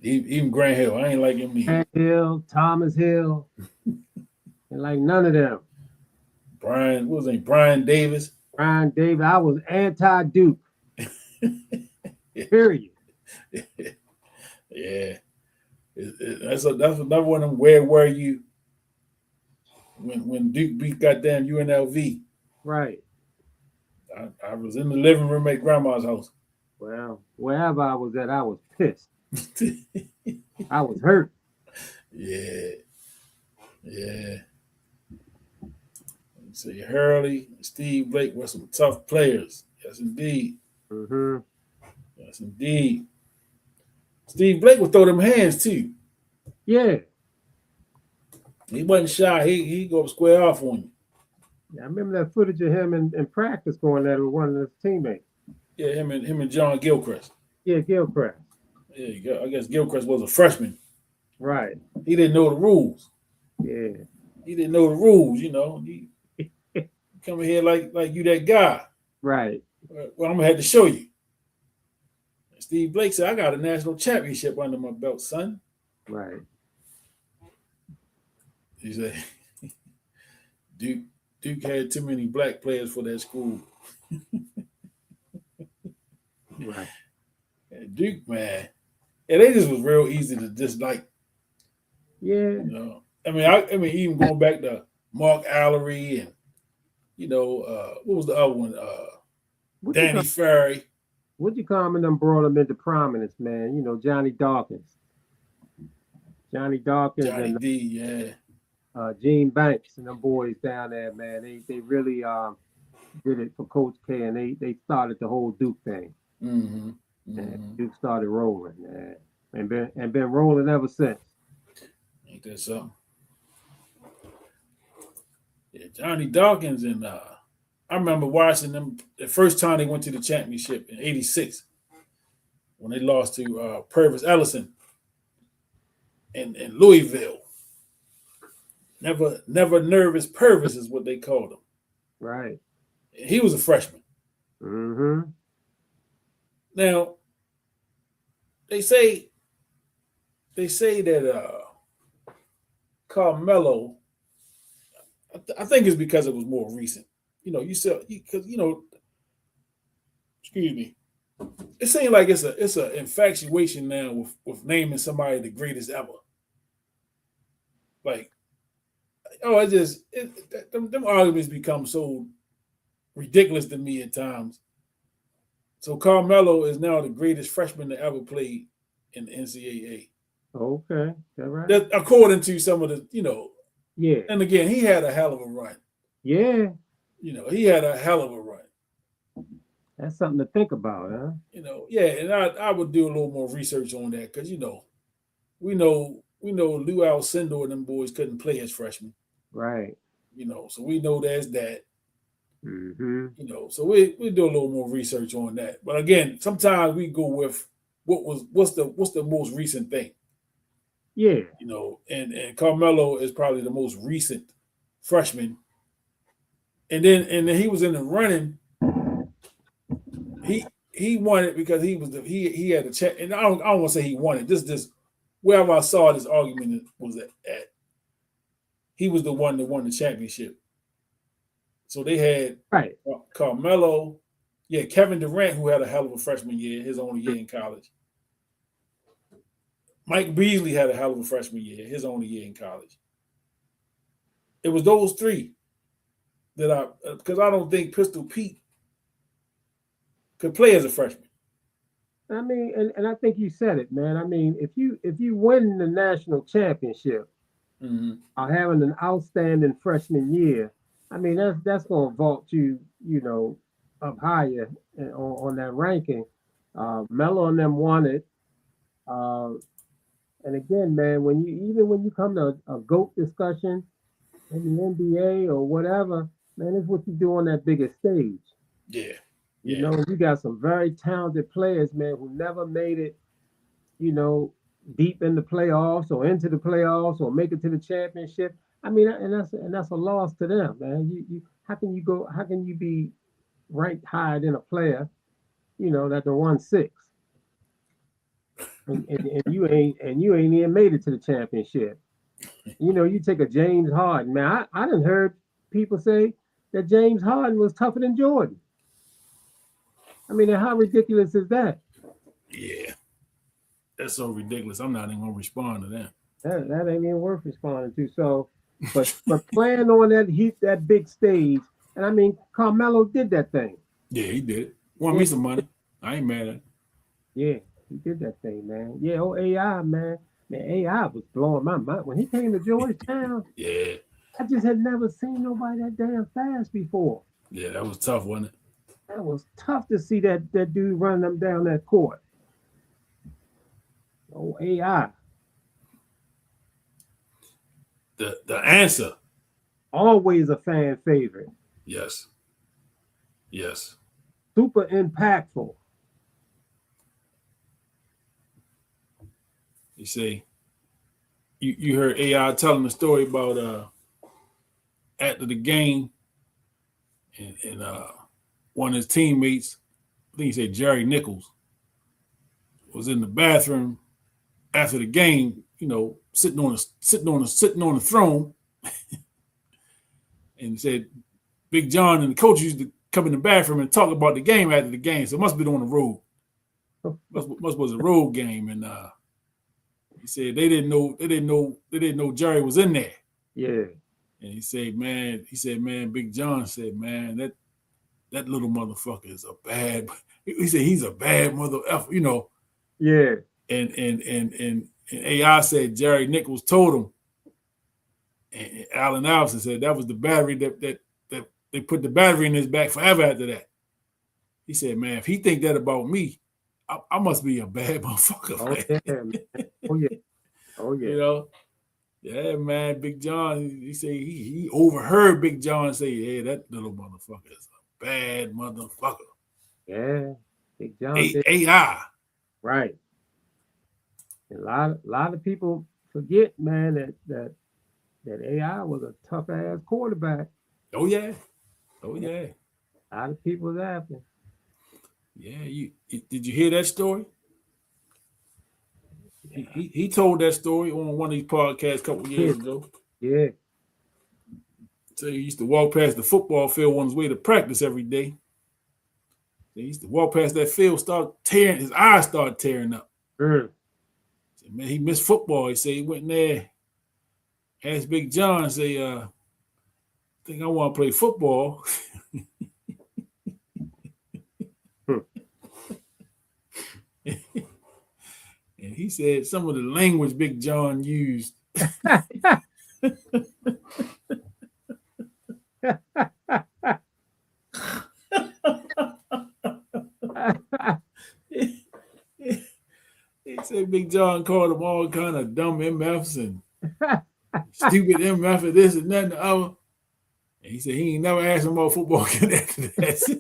Even Grant Hill, I ain't like him either. Grant Hill, Thomas Hill, and like none of them. Brian, what was his name? Brian Davis. Brian Davis, I was anti-Duke. Period. Yeah. That's another one of them. Where were you when Duke beat goddamn UNLV? Right. I was in the living room at grandma's house. Well, wherever I was at, I was pissed. I was hurt. Yeah. See, Hurley, Steve Blake were some tough players. Yes, indeed. Mm-hmm. Yes, indeed. Steve Blake would throw them hands too. Yeah. He wasn't shy. He go up square off on you. I remember that footage of him in practice going at it with one of his teammates. Yeah, him and John Gilchrist. Yeah, Gilchrist. Yeah, I guess Gilchrist was a freshman. Right. He didn't know the rules. Yeah. He didn't know the rules, you know. He come in here like you that guy. Right. Well, I'm gonna have to show you. And Steve Blake said, I got a national championship under my belt, son. Right. He said, Duke had too many black players for that school. Right. And Duke, man. Yeah, they just was real easy to dislike. Yeah. You know. I mean, even going back to Mark Allery and what was the other one? Danny Ferry. Woody Carmen them brought him into prominence, man. You know, Johnny Dawkins. Johnny and D, yeah. Gene Banks and them boys down there, man. They really did it for Coach K, and they started the whole Duke thing. Mm-hmm. And Duke started rolling, man, and been rolling ever since. Ain't that something? Yeah, Johnny Dawkins and I remember watching them the first time they went to the championship in '86 when they lost to Purvis Ellison in Louisville. Never nervous Purvis is what they called him. Right. He was a freshman. Mm-hmm. Now, they say that Carmelo, I think it's because it was more recent. You know, because excuse me. It seems like it's a infatuation now with naming somebody the greatest ever. Like, them arguments become so ridiculous to me at times. So Carmelo is now the greatest freshman to ever play in the NCAA. Okay, that right? That, according to some of the, yeah. And again, he had a hell of a run. Yeah. He had a hell of a run. That's something to think about, huh? Yeah, and I would do a little more research on that because we know Lou Alcindor and them boys couldn't play as freshmen. Right. So we know there's that. Mm-hmm. So we do a little more research on that. But again, sometimes we go with what's the most recent thing. Yeah. And Carmelo is probably the most recent freshman. And then he was in the running. He won it because he had a check. And I don't want to say he won it. This wherever I saw this argument was at. He was the one that won the championship. So they had right. Carmelo, Kevin Durant, who had a hell of a freshman year, his only year in college. Mike Beasley had a hell of a freshman year, his only year in college. It was those three because I don't think Pistol Pete could play as a freshman. I mean, and I think you said it, man. I mean, if you win the national championship, mm-hmm. Having an outstanding freshman year, I mean, that's going to vault you, up higher on that ranking. Melo and them won it. And again, man, when you come to a GOAT discussion in the NBA or whatever, man, it's what you do on that biggest stage. Yeah. You got some very talented players, man, who never made it, deep in the playoffs or into the playoffs or make it to the championship. I mean, and that's a loss to them, man. How can you be ranked higher than a player, that won 6? and you ain't even made it to the championship. You know, you take a James Harden, man. I done heard people say that James Harden was tougher than Jordan. I mean, how ridiculous is that? Yeah, that's so ridiculous. I'm not even gonna respond to that. That ain't even worth responding to. So, but playing on that big stage, and I mean, Carmelo did that thing. Yeah, he did it. Won me some money. I ain't mad at it. Yeah, he did that thing, man. Yeah, AI, man. Man, AI was blowing my mind when he came to Georgetown. Yeah, I just had never seen nobody that damn fast before. yeah, that was tough, wasn't it? That was tough to see that dude run them down that court. Oh, AI. The answer. Always a fan favorite. Yes. Yes. Super impactful. You see, you heard AI telling the story about after the game, and one of his teammates, I think he said Jerry Nichols, was in the bathroom after the game, you know, sitting on the throne, and he said Big John and the coach used to come in the bathroom and talk about the game after the game. So it must have been on the road. Must was a road game, and he said they didn't know Jerry was in there. Yeah. And he said, man, Big John said, man, that little motherfucker is a bad. He said he's a bad mother, you know. Yeah. And AI said Jerry Nichols told him, and Allen Iverson said that was the battery that they put the battery in his back forever after that. He said, man, if he think that about me, I must be a bad motherfucker. Oh, yeah, man. Oh, yeah. Oh, yeah. You know? Yeah, man, Big John, he said he overheard Big John say, hey, that little motherfucker is a bad motherfucker. Yeah. Big John. AI. Right. And a lot of people forget, man, that AI was a tough ass quarterback. Oh yeah. Oh yeah. A lot of people was after. Yeah, did you hear that story? He told that story on one of these podcasts a couple of years ago. Yeah. So he used to walk past the football field on his way to practice every day. He used to walk past that field, his eyes started tearing up. Mm. Said, man, he missed football. He said he went in there, asked Big John, say, I think I want to play football. And he said some of the language Big John used. He said Big John called him all kind of dumb MFs and stupid MF and this and that and the other. And he said he ain't never asked him about football again after that.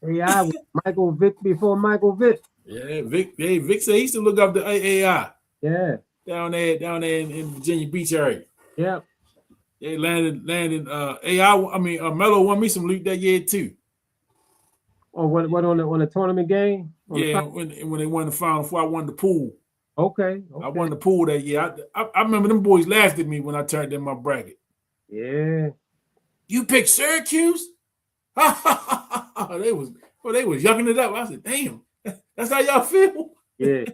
AI was Michael Vick before Michael Vick. Yeah, Vic said he used to look up the AI. Yeah. Down there in Virginia Beach area. Yep. They landed AI. Melo won me some loot that year too. Oh, what on the tournament game? Yeah, when they won the Final Four, I won the pool. Okay. I won the pool that year. I remember them boys laughed at me when I turned in my bracket. Yeah. You picked Syracuse? They was yucking it up. I said, damn, that's how y'all feel? Yeah.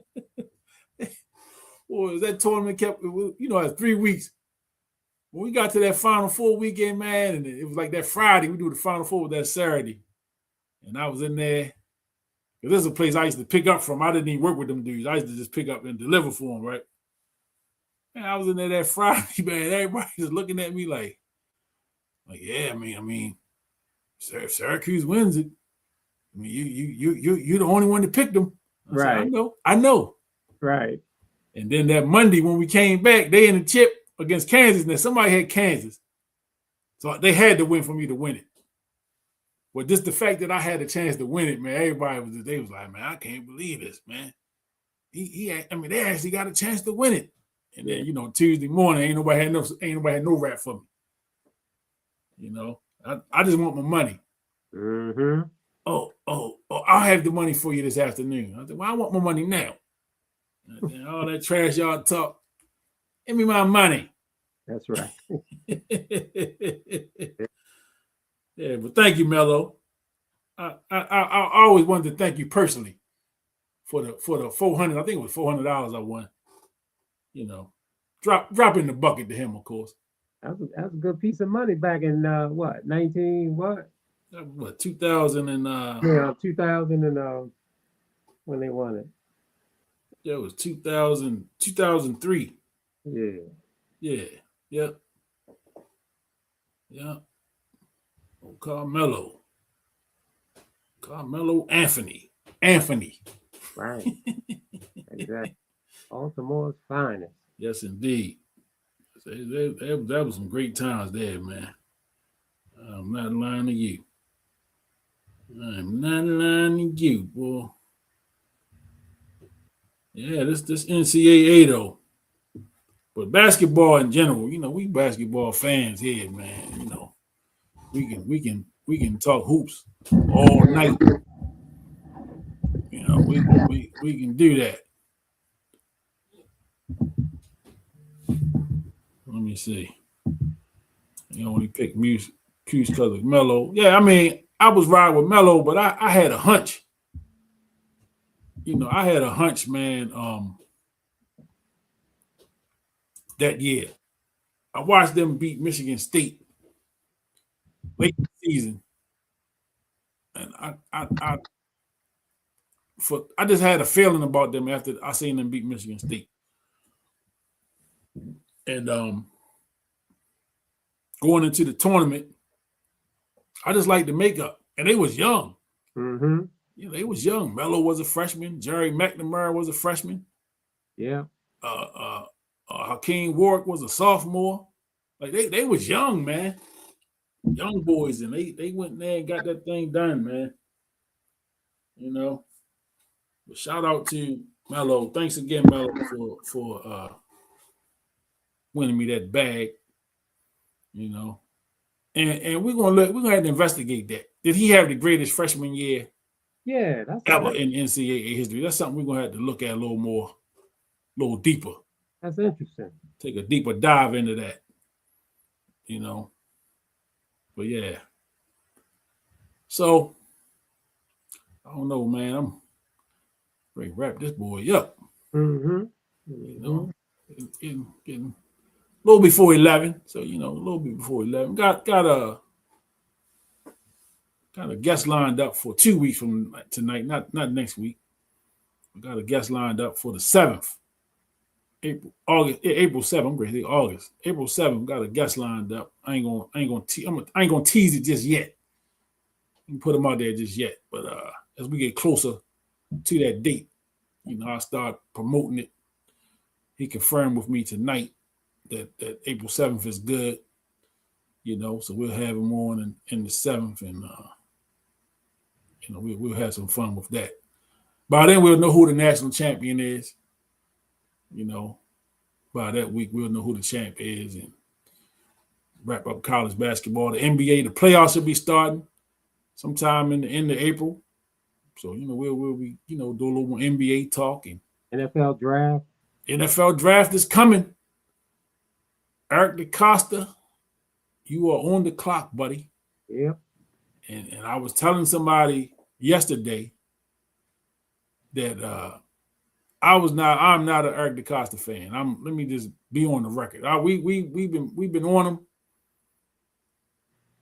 Boy, that tournament kept, it 3 weeks. When we got to that Final Four weekend, man, and it was like that Friday, we do the Final Four that Saturday. And I was in there. This is a place I used to pick up from. I didn't even work with them dudes. I used to just pick up and deliver for them, right? And I was in there that Friday, man. Everybody was looking at me like, yeah, I mean, if Syracuse wins it, I mean, you're the only one that picked them. Right. Said, I know. Right. And then that Monday when we came back, they in the chip against Kansas. Now somebody had Kansas, so they had to win for me to win it. But just the fact that I had a chance to win it, man, everybody was like, man, I can't believe this, man. They actually got a chance to win it. And then Tuesday morning, ain't nobody had no rap for me. I just want my money. Mm-hmm. Oh, I'll have the money for you this afternoon. I said, well, I want my money now. And all that trash y'all talk. Give me my money. That's right. Yeah, but thank you, Mello. I always wanted to thank you personally for the 400. I think it was $400 I won. You know, drop in the bucket to him, of course. That's a good piece of money back in what 19 what? What 2000 and 2000 and when they won it. Yeah, it was 2003. Yeah. Yeah. Yep. Yeah. Oh, Carmelo Anthony. Right. Exactly. Baltimore's finest. Yes, indeed. That was some great times there, man. I'm not lying to you. I'm not lying to you, boy. Yeah, this NCAA though. But basketball in general, you know, we basketball fans here, man. You know, we can talk hoops all night. You know, we can do that. Let me see. You only pick Cuse because of Melo. Yeah, I mean, I was riding with Melo, but I had a hunch. You know, I had a hunch, man. That year, I watched them beat Michigan State late in the season, and I just had a feeling about them after I seen them beat Michigan State, and going into the tournament, I just liked the makeup, and they was young. Mm-hmm. You know, they was young. Melo was a freshman. Jerry McNamara was a freshman. Yeah. Hakeem Warwick was a sophomore. Like they was young, man. Young boys, and they went there and got that thing done, man. You know. But shout out to Melo. Thanks again, Melo, for winning me that bag. You know. And we're gonna have to investigate that. Did he have the greatest freshman year ever in NCAA history? That's something we're gonna have to look at a little deeper. That's interesting. Take a deeper dive into that. You know. But yeah. So I don't know, man. I'm ready to wrap this boy up. Mm-hmm. You know, getting a little before 11. So, you know, a little bit before 11. Got a guest lined up for 2 weeks from tonight, not next week. We got a guest lined up for the 7th. April 7th. I'm going to say August. April 7th, got a guest lined up. I ain't gonna tease it just yet. I can put them out there just yet. But as we get closer to that date, you know, I'll start promoting it. He confirmed with me tonight that April 7th is good. You know, so we'll have him on in the 7th, and you know, we'll have some fun with that. By then, we'll know who the national champion is. You know, by that week, we'll know who the champ is and wrap up college basketball. The NBA, the playoffs will be starting sometime in the end of April. So, you know, we'll be, you know, do a little more NBA talk. And NFL draft. NFL draft is coming. Eric DeCosta, you are on the clock, buddy. Yep. And I was telling somebody yesterday that I'm not an Eric DeCosta fan. Let me just be on the record. We've been on him,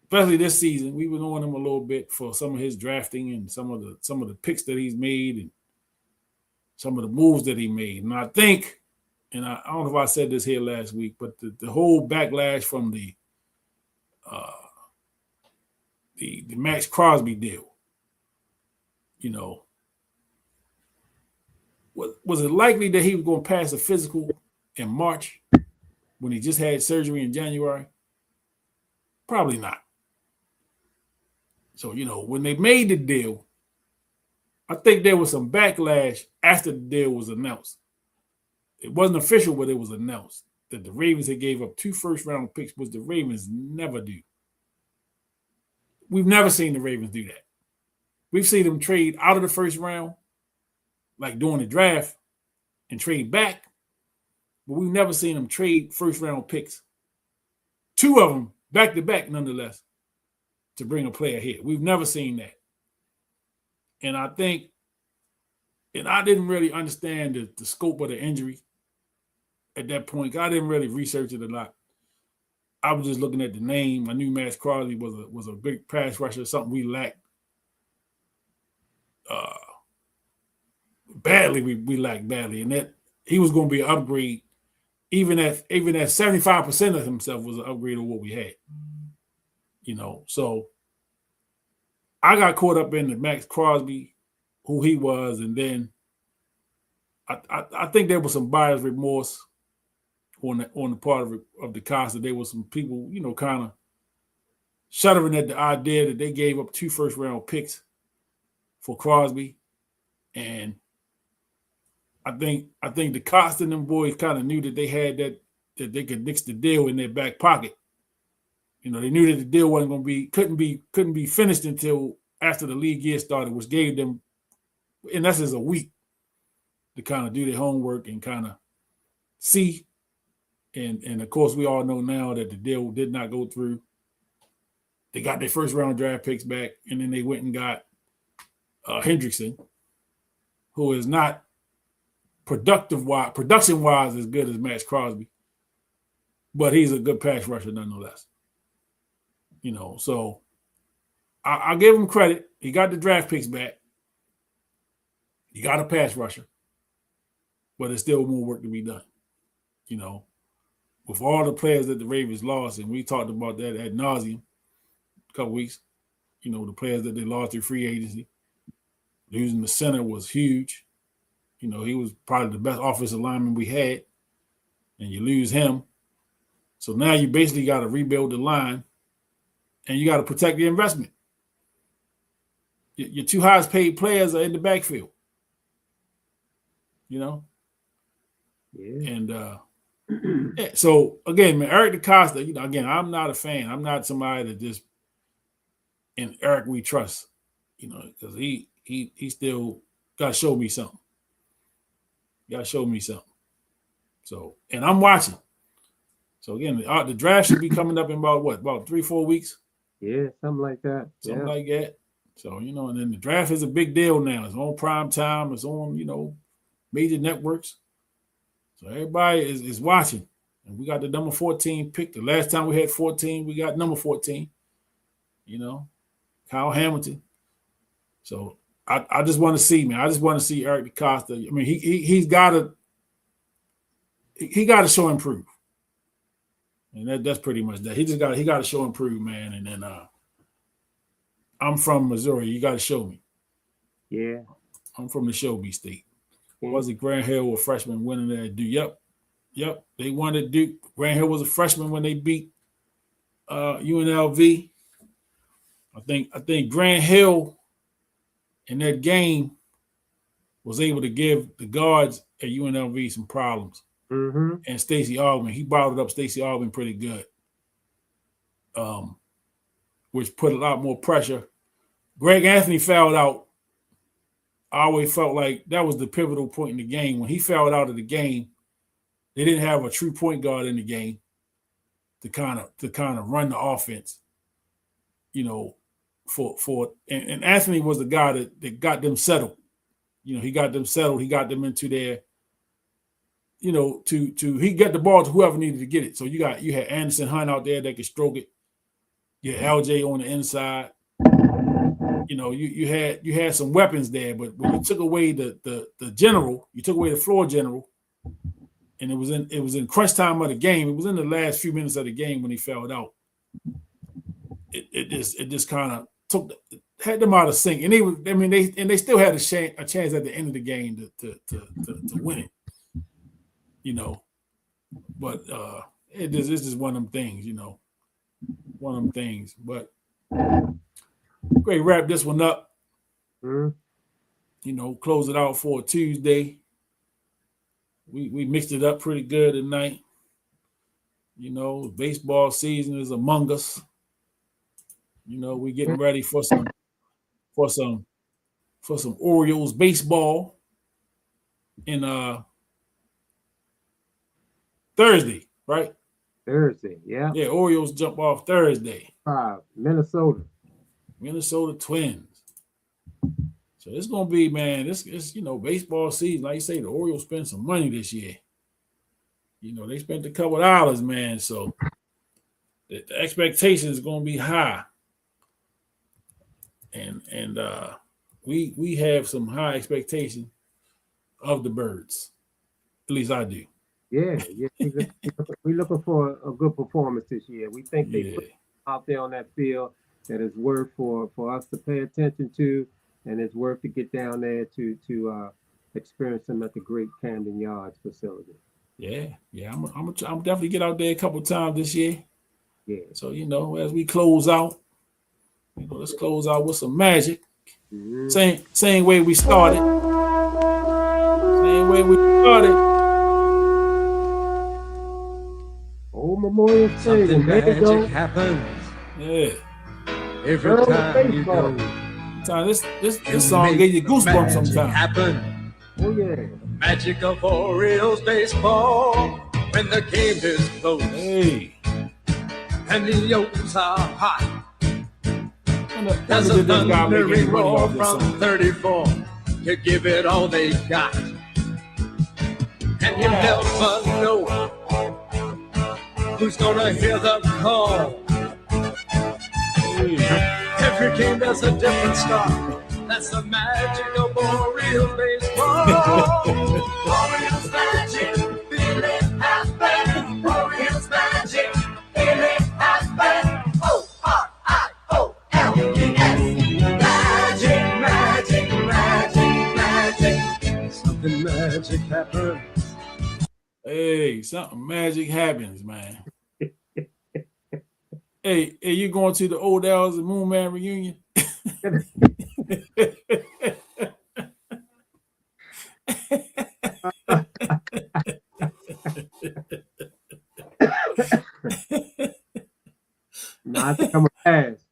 especially this season. We've been on him a little bit for some of his drafting and some of the picks that he's made and some of the moves that he made. And I think, and I don't know if I said this here last week, but the whole backlash from the Max Crosby deal, you know. Was it likely that he was going to pass a physical in March when he just had surgery in January? Probably not. So, you know, when they made the deal, I think there was some backlash after the deal was announced. It wasn't official, but it was announced that the Ravens had gave up 2 first-round picks, which the Ravens never do. we've never seen the Ravens do that. We've seen them trade out of the first round, like during the draft, and trade back, but we've never seen them trade first round picks. 2 of them back to back, nonetheless, to bring a player here. We've never seen that. And I think, and I didn't really understand the scope of the injury at that point. I didn't really research it a lot. I was just looking at the name. I knew Max Crosby was a big pass rusher, something we lacked. Badly, we lacked badly. And that he was going to be an upgrade. Even at 75% of himself was an upgrade of what we had. You know, so I got caught up in the Max Crosby, who he was, and then I think there was some buyer's remorse on the part of the Costa. There was some people, you know, kind of shuddering at the idea that they gave up 2 first-round picks for Crosby, and I think the Costa and them boys kind of knew that they had that they could nix the deal in their back pocket. You know, they knew that the deal wasn't going to be couldn't be finished until after the league year started, which gave them, in essence, a week to kind of do their homework and kind of see. And of course, we all know now that the deal did not go through. They got their first round draft picks back, and then they went and got Hendrickson, who is not production-wise as good as Max Crosby, but he's a good pass rusher nonetheless. You know, so I give him credit. He got the draft picks back. He got a pass rusher, but there's still more work to be done. You know, with all the players that the Ravens lost, and we talked about that ad nauseum a couple weeks, you know, the players that they lost through free agency. Losing the center was huge. You know, he was probably the best offensive lineman we had, and you lose him. So now you basically got to rebuild the line, and you got to protect the investment. Your 2 highest paid players are in the backfield. You know? Yeah. And yeah, so again, man, Eric DeCosta, you know, again, I'm not a fan. I'm not somebody that just, and Eric we trust, you know, because he still got to show me something. Got to show me something. So, and I'm watching. So again, the draft should be coming up in about 3-4 weeks? Yeah, something like that. Something like that. So, you know, and then the draft is a big deal now. It's on prime time. It's on, you know, major networks. So everybody is watching. And we got the number 14 pick. The last time we had 14, we got number 14. You know, Kyle Hamilton. So I just want to see, man. I just want to see Eric DeCosta. I mean, he's got to show improve. And that's pretty much that. He got to show improve, man. And then I'm from Missouri. You got to show me. Yeah. I'm from the Show Me State. Was it Grant Hill, a freshman, winning there at Duke? Yep. They won at Duke. Grant Hill was a freshman when they beat UNLV. I think Grant Hill in that game was able to give the guards at UNLV some problems. Mm-hmm. And Stacey Augmon, he bottled up Stacey Augmon pretty good, which put a lot more pressure. Greg Anthony fouled out. I always felt like that was the pivotal point in the game. When he fouled out of the game, they didn't have a true point guard in the game to kind of run the offense, you know, and Anthony was the guy that got them settled. You know, he got them settled. He got them into their, you know, he got the ball to whoever needed to get it. So you had Anderson Hunt out there that could stroke it. You had LJ on the inside. You know, you had some weapons there, but when you took away the general, you took away the floor general, and it was in crunch time of the game. It was in the last few minutes of the game when he fouled out. It just kind of had them out of sync, and they still had a chance at the end of the game to win it. You know, but it's just one of them things, you know, one of them things. But great, wrap this one up. Mm-hmm. You know, close it out for a Tuesday. We mixed it up pretty good tonight. You know, baseball season is among us. You know, we getting ready for some Orioles baseball in Thursday, right? Thursday, yeah. Yeah, Orioles jump off Thursday. Minnesota Twins. So it's gonna be, man, it's baseball season. Like you say, the Orioles spent some money this year. You know, they spent a couple of dollars, man. So the expectation is gonna be high. And we have some high expectation of the Birds. At least I do. Yeah. We're looking for a good performance this year. We think they put out there on that field that is worth for us to pay attention to, and it's worth to get down there to experience them at the great Camden Yards facility. Yeah. I'm definitely get out there a couple times this year. Yeah. So as we close out, let's close out with some magic. Mm-hmm. Same way we started. Same way we started. Old Memorial Stadium. Something magic happens. Yeah. Every time you go. This song gave you goosebumps sometimes. Happen. Oh yeah. The magic of Orioles baseball when the game is close. Hey. And the Oaks are hot. There's a thundering roar from 34 to give it all they got. And you never know who's gonna hear the call. Every game there's a different start. That's the magic of Orioles baseball. Orioles magic, feel it happen. Orioles magic, feel it happen. Something magic happens. Hey, something magic happens, man. Hey, you going to the Odells and Moon Man reunion? Not coming fast.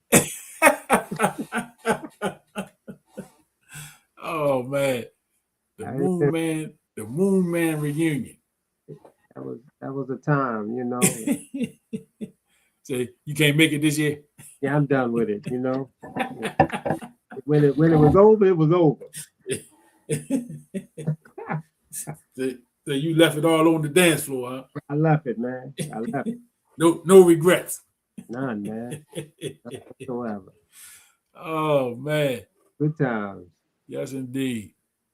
Oh man, the Moon Man reunion. That was a time, So you can't make it this year? Yeah, I'm done with it. When it was over, it was over. So you left it all on the dance floor, huh? I left it, man. I left it. No regrets. None, man. None whatsoever. Oh man. Good times. Yes, indeed.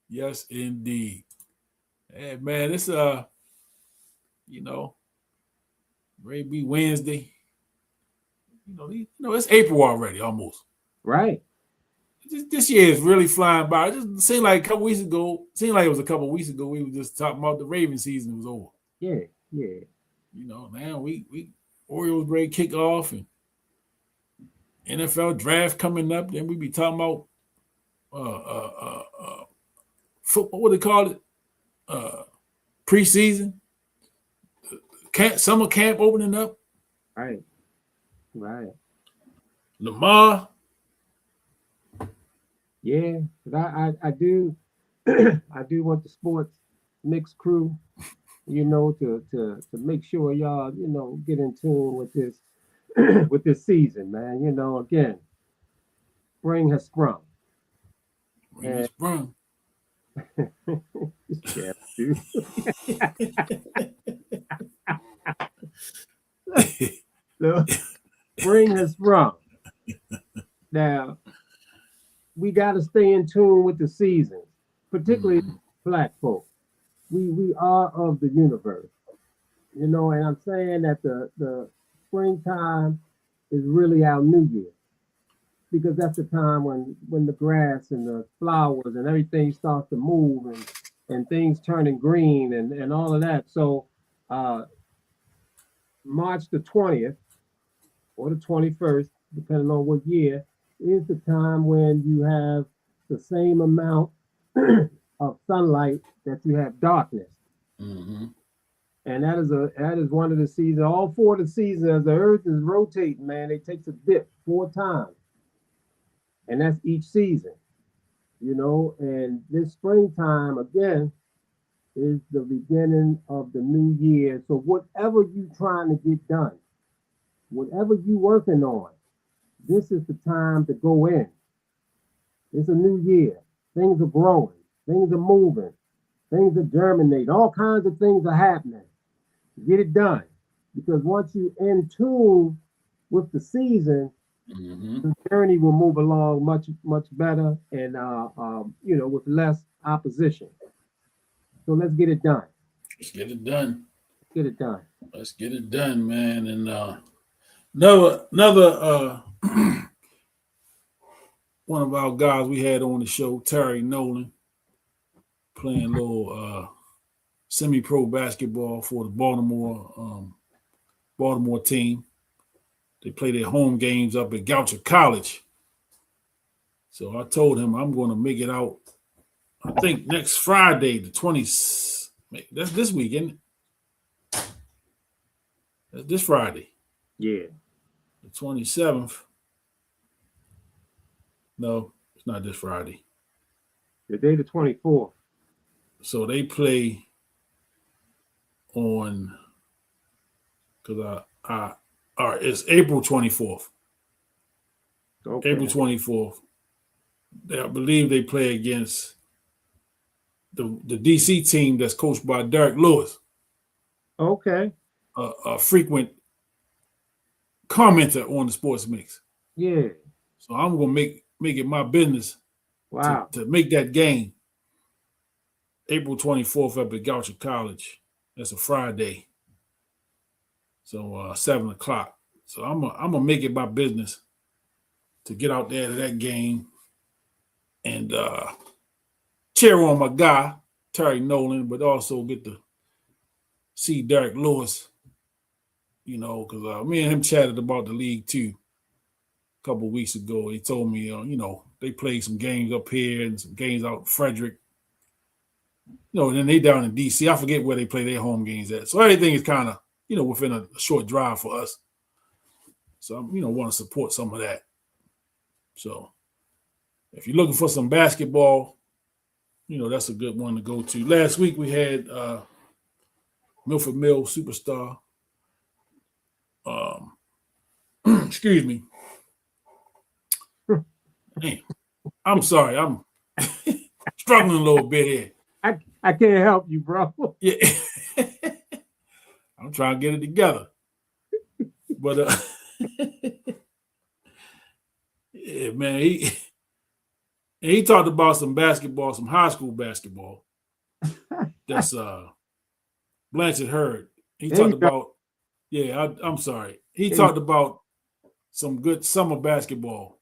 Yes, indeed. Hey man, it's maybe Wednesday. It's April already, almost. Right. This year is really flying by. It just seemed like a couple weeks ago. Seemed like it was a couple weeks ago. We were just talking about the Raven season was over. Yeah. Now we Orioles break kickoff and NFL draft coming up. Then we be talking about football. What do they call it? Preseason. Summer camp opening up. Right. Lamar. Yeah, but I do I do want the sports mixed crew, to make sure y'all, get in tune with this with this season, man. Again, spring has sprung. Spring has sprung. Yeah, dude. So, spring has sprung. Now, we got to stay in tune with the seasons, particularly Black folk. We are of the universe, and I'm saying that the springtime is really our new year, because that's the time when the grass and the flowers and everything starts to move and things turning green and all of that. So March the 20th or the 21st, depending on what year, is the time when you have the same amount of sunlight that you have darkness. Mm-hmm. And that is one of the seasons. All 4 of the seasons, as the Earth is rotating, man, it takes a dip 4 times, and that's each season. And this springtime again is the beginning of the new year. So whatever you trying to get done, whatever you working on, this is the time to go in. It's a new year. Things are growing. Things are moving. Things are germinating. All kinds of things are happening. Get it done. Because once you're in tune with the season, the journey will move along much, much better and, with less opposition. So let's get it done. Let's get it done. Get it done. Let's get it done, man. And another one of our guys we had on the show, Terry Nolan, playing a little semi-pro basketball for the Baltimore team. They play their home games up at Goucher College. So I told him I'm going to make it out, I think next Friday, the 20th. That's this weekend. That's this Friday. Yeah. The 27th. No, it's not this Friday. The day the 24th. So they play on, because it's April 24th. Okay. April 24th. I believe they play against the DC team that's coached by Derek Lewis. Okay. A frequent commenter on the Sports Mix. Yeah. So I'm gonna make it my business to make that game. April 24th up at Goucher College. That's a Friday. So 7:00. So I'm gonna make it my business to get out there to that game and cheer on my guy, Terry Nolan, but also get to see Derek Lewis, because me and him chatted about the league too a couple of weeks ago. He told me, they played some games up here and some games out in Frederick. And then they down in DC. I forget where they play their home games at. So everything is kind of, within a short drive for us. So, want to support some of that. So if you're looking for some basketball, that's a good one to go to. Last week we had Milford Mill superstar. Excuse me. Man, I'm sorry. I'm struggling a little bit here. I can't help you, bro. Yeah. I'm trying to get it together. But yeah, man, he talked about some basketball, some high school basketball. That's Blanchard Hurd. He talked about, I'm sorry. He talked about some good summer basketball.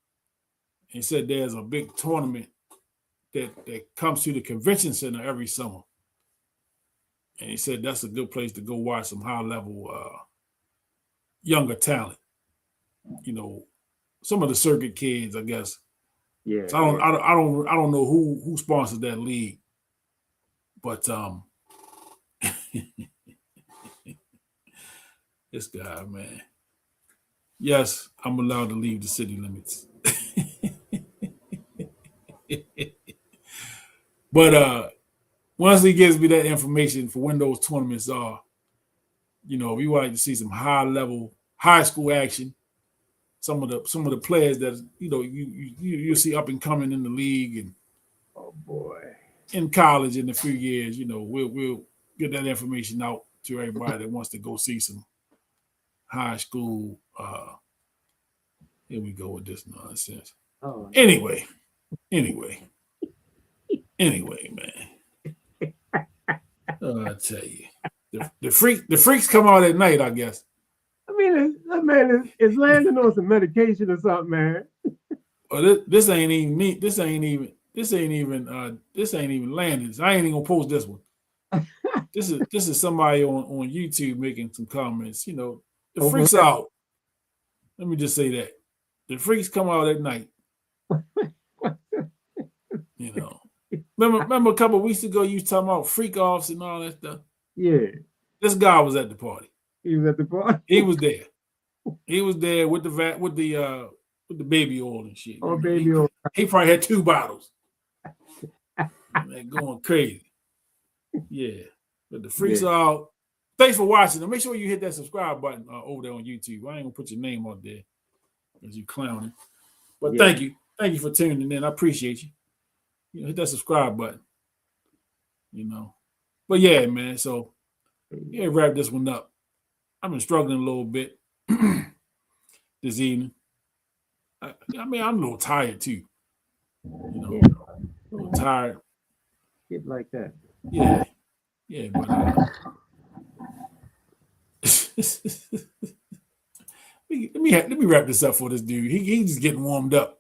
He said there's a big tournament that comes to the convention center every summer. And he said that's a good place to go watch some high level younger talent. Some of the circuit kids, I guess. Yeah. So I don't know who sponsors that league. But this guy, man. Yes, I'm allowed to leave the city limits. But once he gives me that information for when those tournaments are, we would like to see some high level, high school action. Some of the players that you see up and coming in the league and oh boy, in college in a few years, we'll get that information out to everybody that wants to go see some high school. Here we go with this nonsense. Oh, Anyway, man. I tell you, the freaks come out at night, I guess. I mean, that man is landing on some medication or something, man. Well, this ain't even me. This ain't even landing. I ain't even gonna post this one. This is somebody on YouTube making some comments. The freaks out. Let me just say that the freaks come out at night. Remember a couple of weeks ago you was talking about freak offs and all that stuff. Yeah. This guy was at the party. He was at the party. He was there. He was there with the baby oil and shit. Oh, baby oil. He probably had 2 bottles. Man, going crazy. Yeah. But the freaks are out. Thanks for watching. Make sure you hit that subscribe button over there on YouTube. I ain't gonna put your name out there because you clowning. But thank you. Thank you for tuning in. I appreciate you. Hit that subscribe button. But yeah, man. So yeah, wrap this one up. I've been struggling a little bit this evening. I mean, I'm a little tired too. A little tired. Get like that. Yeah. Yeah, but let me wrap this up for this dude. He's just getting warmed up.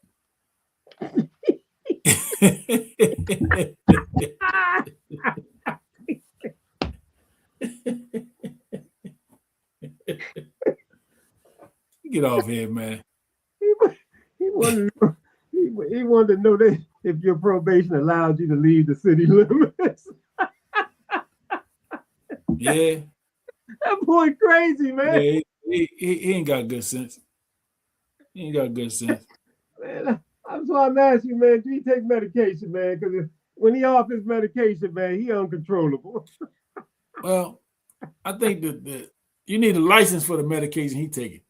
Get off here, man. He wanted to know that if your probation allowed you to leave the city limits. Yeah. That boy crazy, man. Yeah, he ain't got good sense. He ain't got good sense. Man, that's why I'm asking you, man, do he take medication, man? Because when he off his medication, man, he uncontrollable. Well, I think that you need a license for the medication he taking.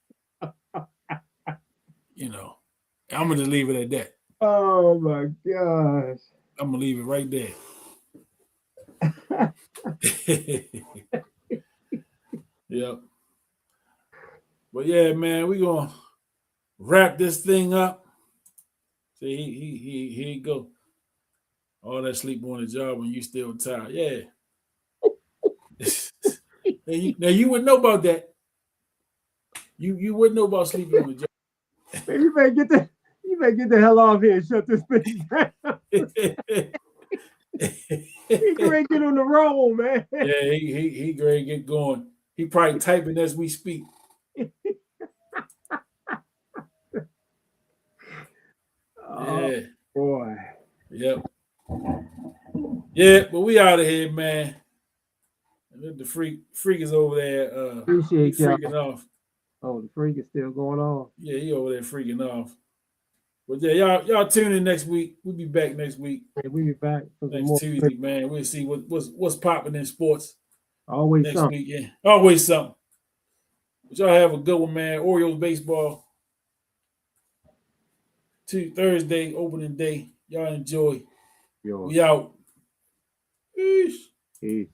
I'm gonna just leave it at that. Oh my gosh. I'm gonna leave it right there. Yep. But yeah, man, we gonna wrap this thing up. See, here you go. All that sleep on the job when you still tired. Yeah. now you wouldn't know about that. You wouldn't know about sleeping on the job. Man, you better get the hell off here and shut this thing down. He great get on the roll, man. Yeah, he great get going. He probably typing as we speak. Oh, boy. Yep. Yeah, but we out of here, man. The freak is over there. Appreciate y'all. Freaking off. Oh, the freak is still going on. Yeah, he over there freaking off. But yeah, y'all tune in next week. We'll be back next week. Yeah, we'll be back for some Next more. Tuesday, man. We'll see what's popping in sports Always next something. week. Yeah, always something. But y'all have a good one, man. Orioles baseball. Thursday opening day. Y'all enjoy. Yo. We out. Peace. Peace.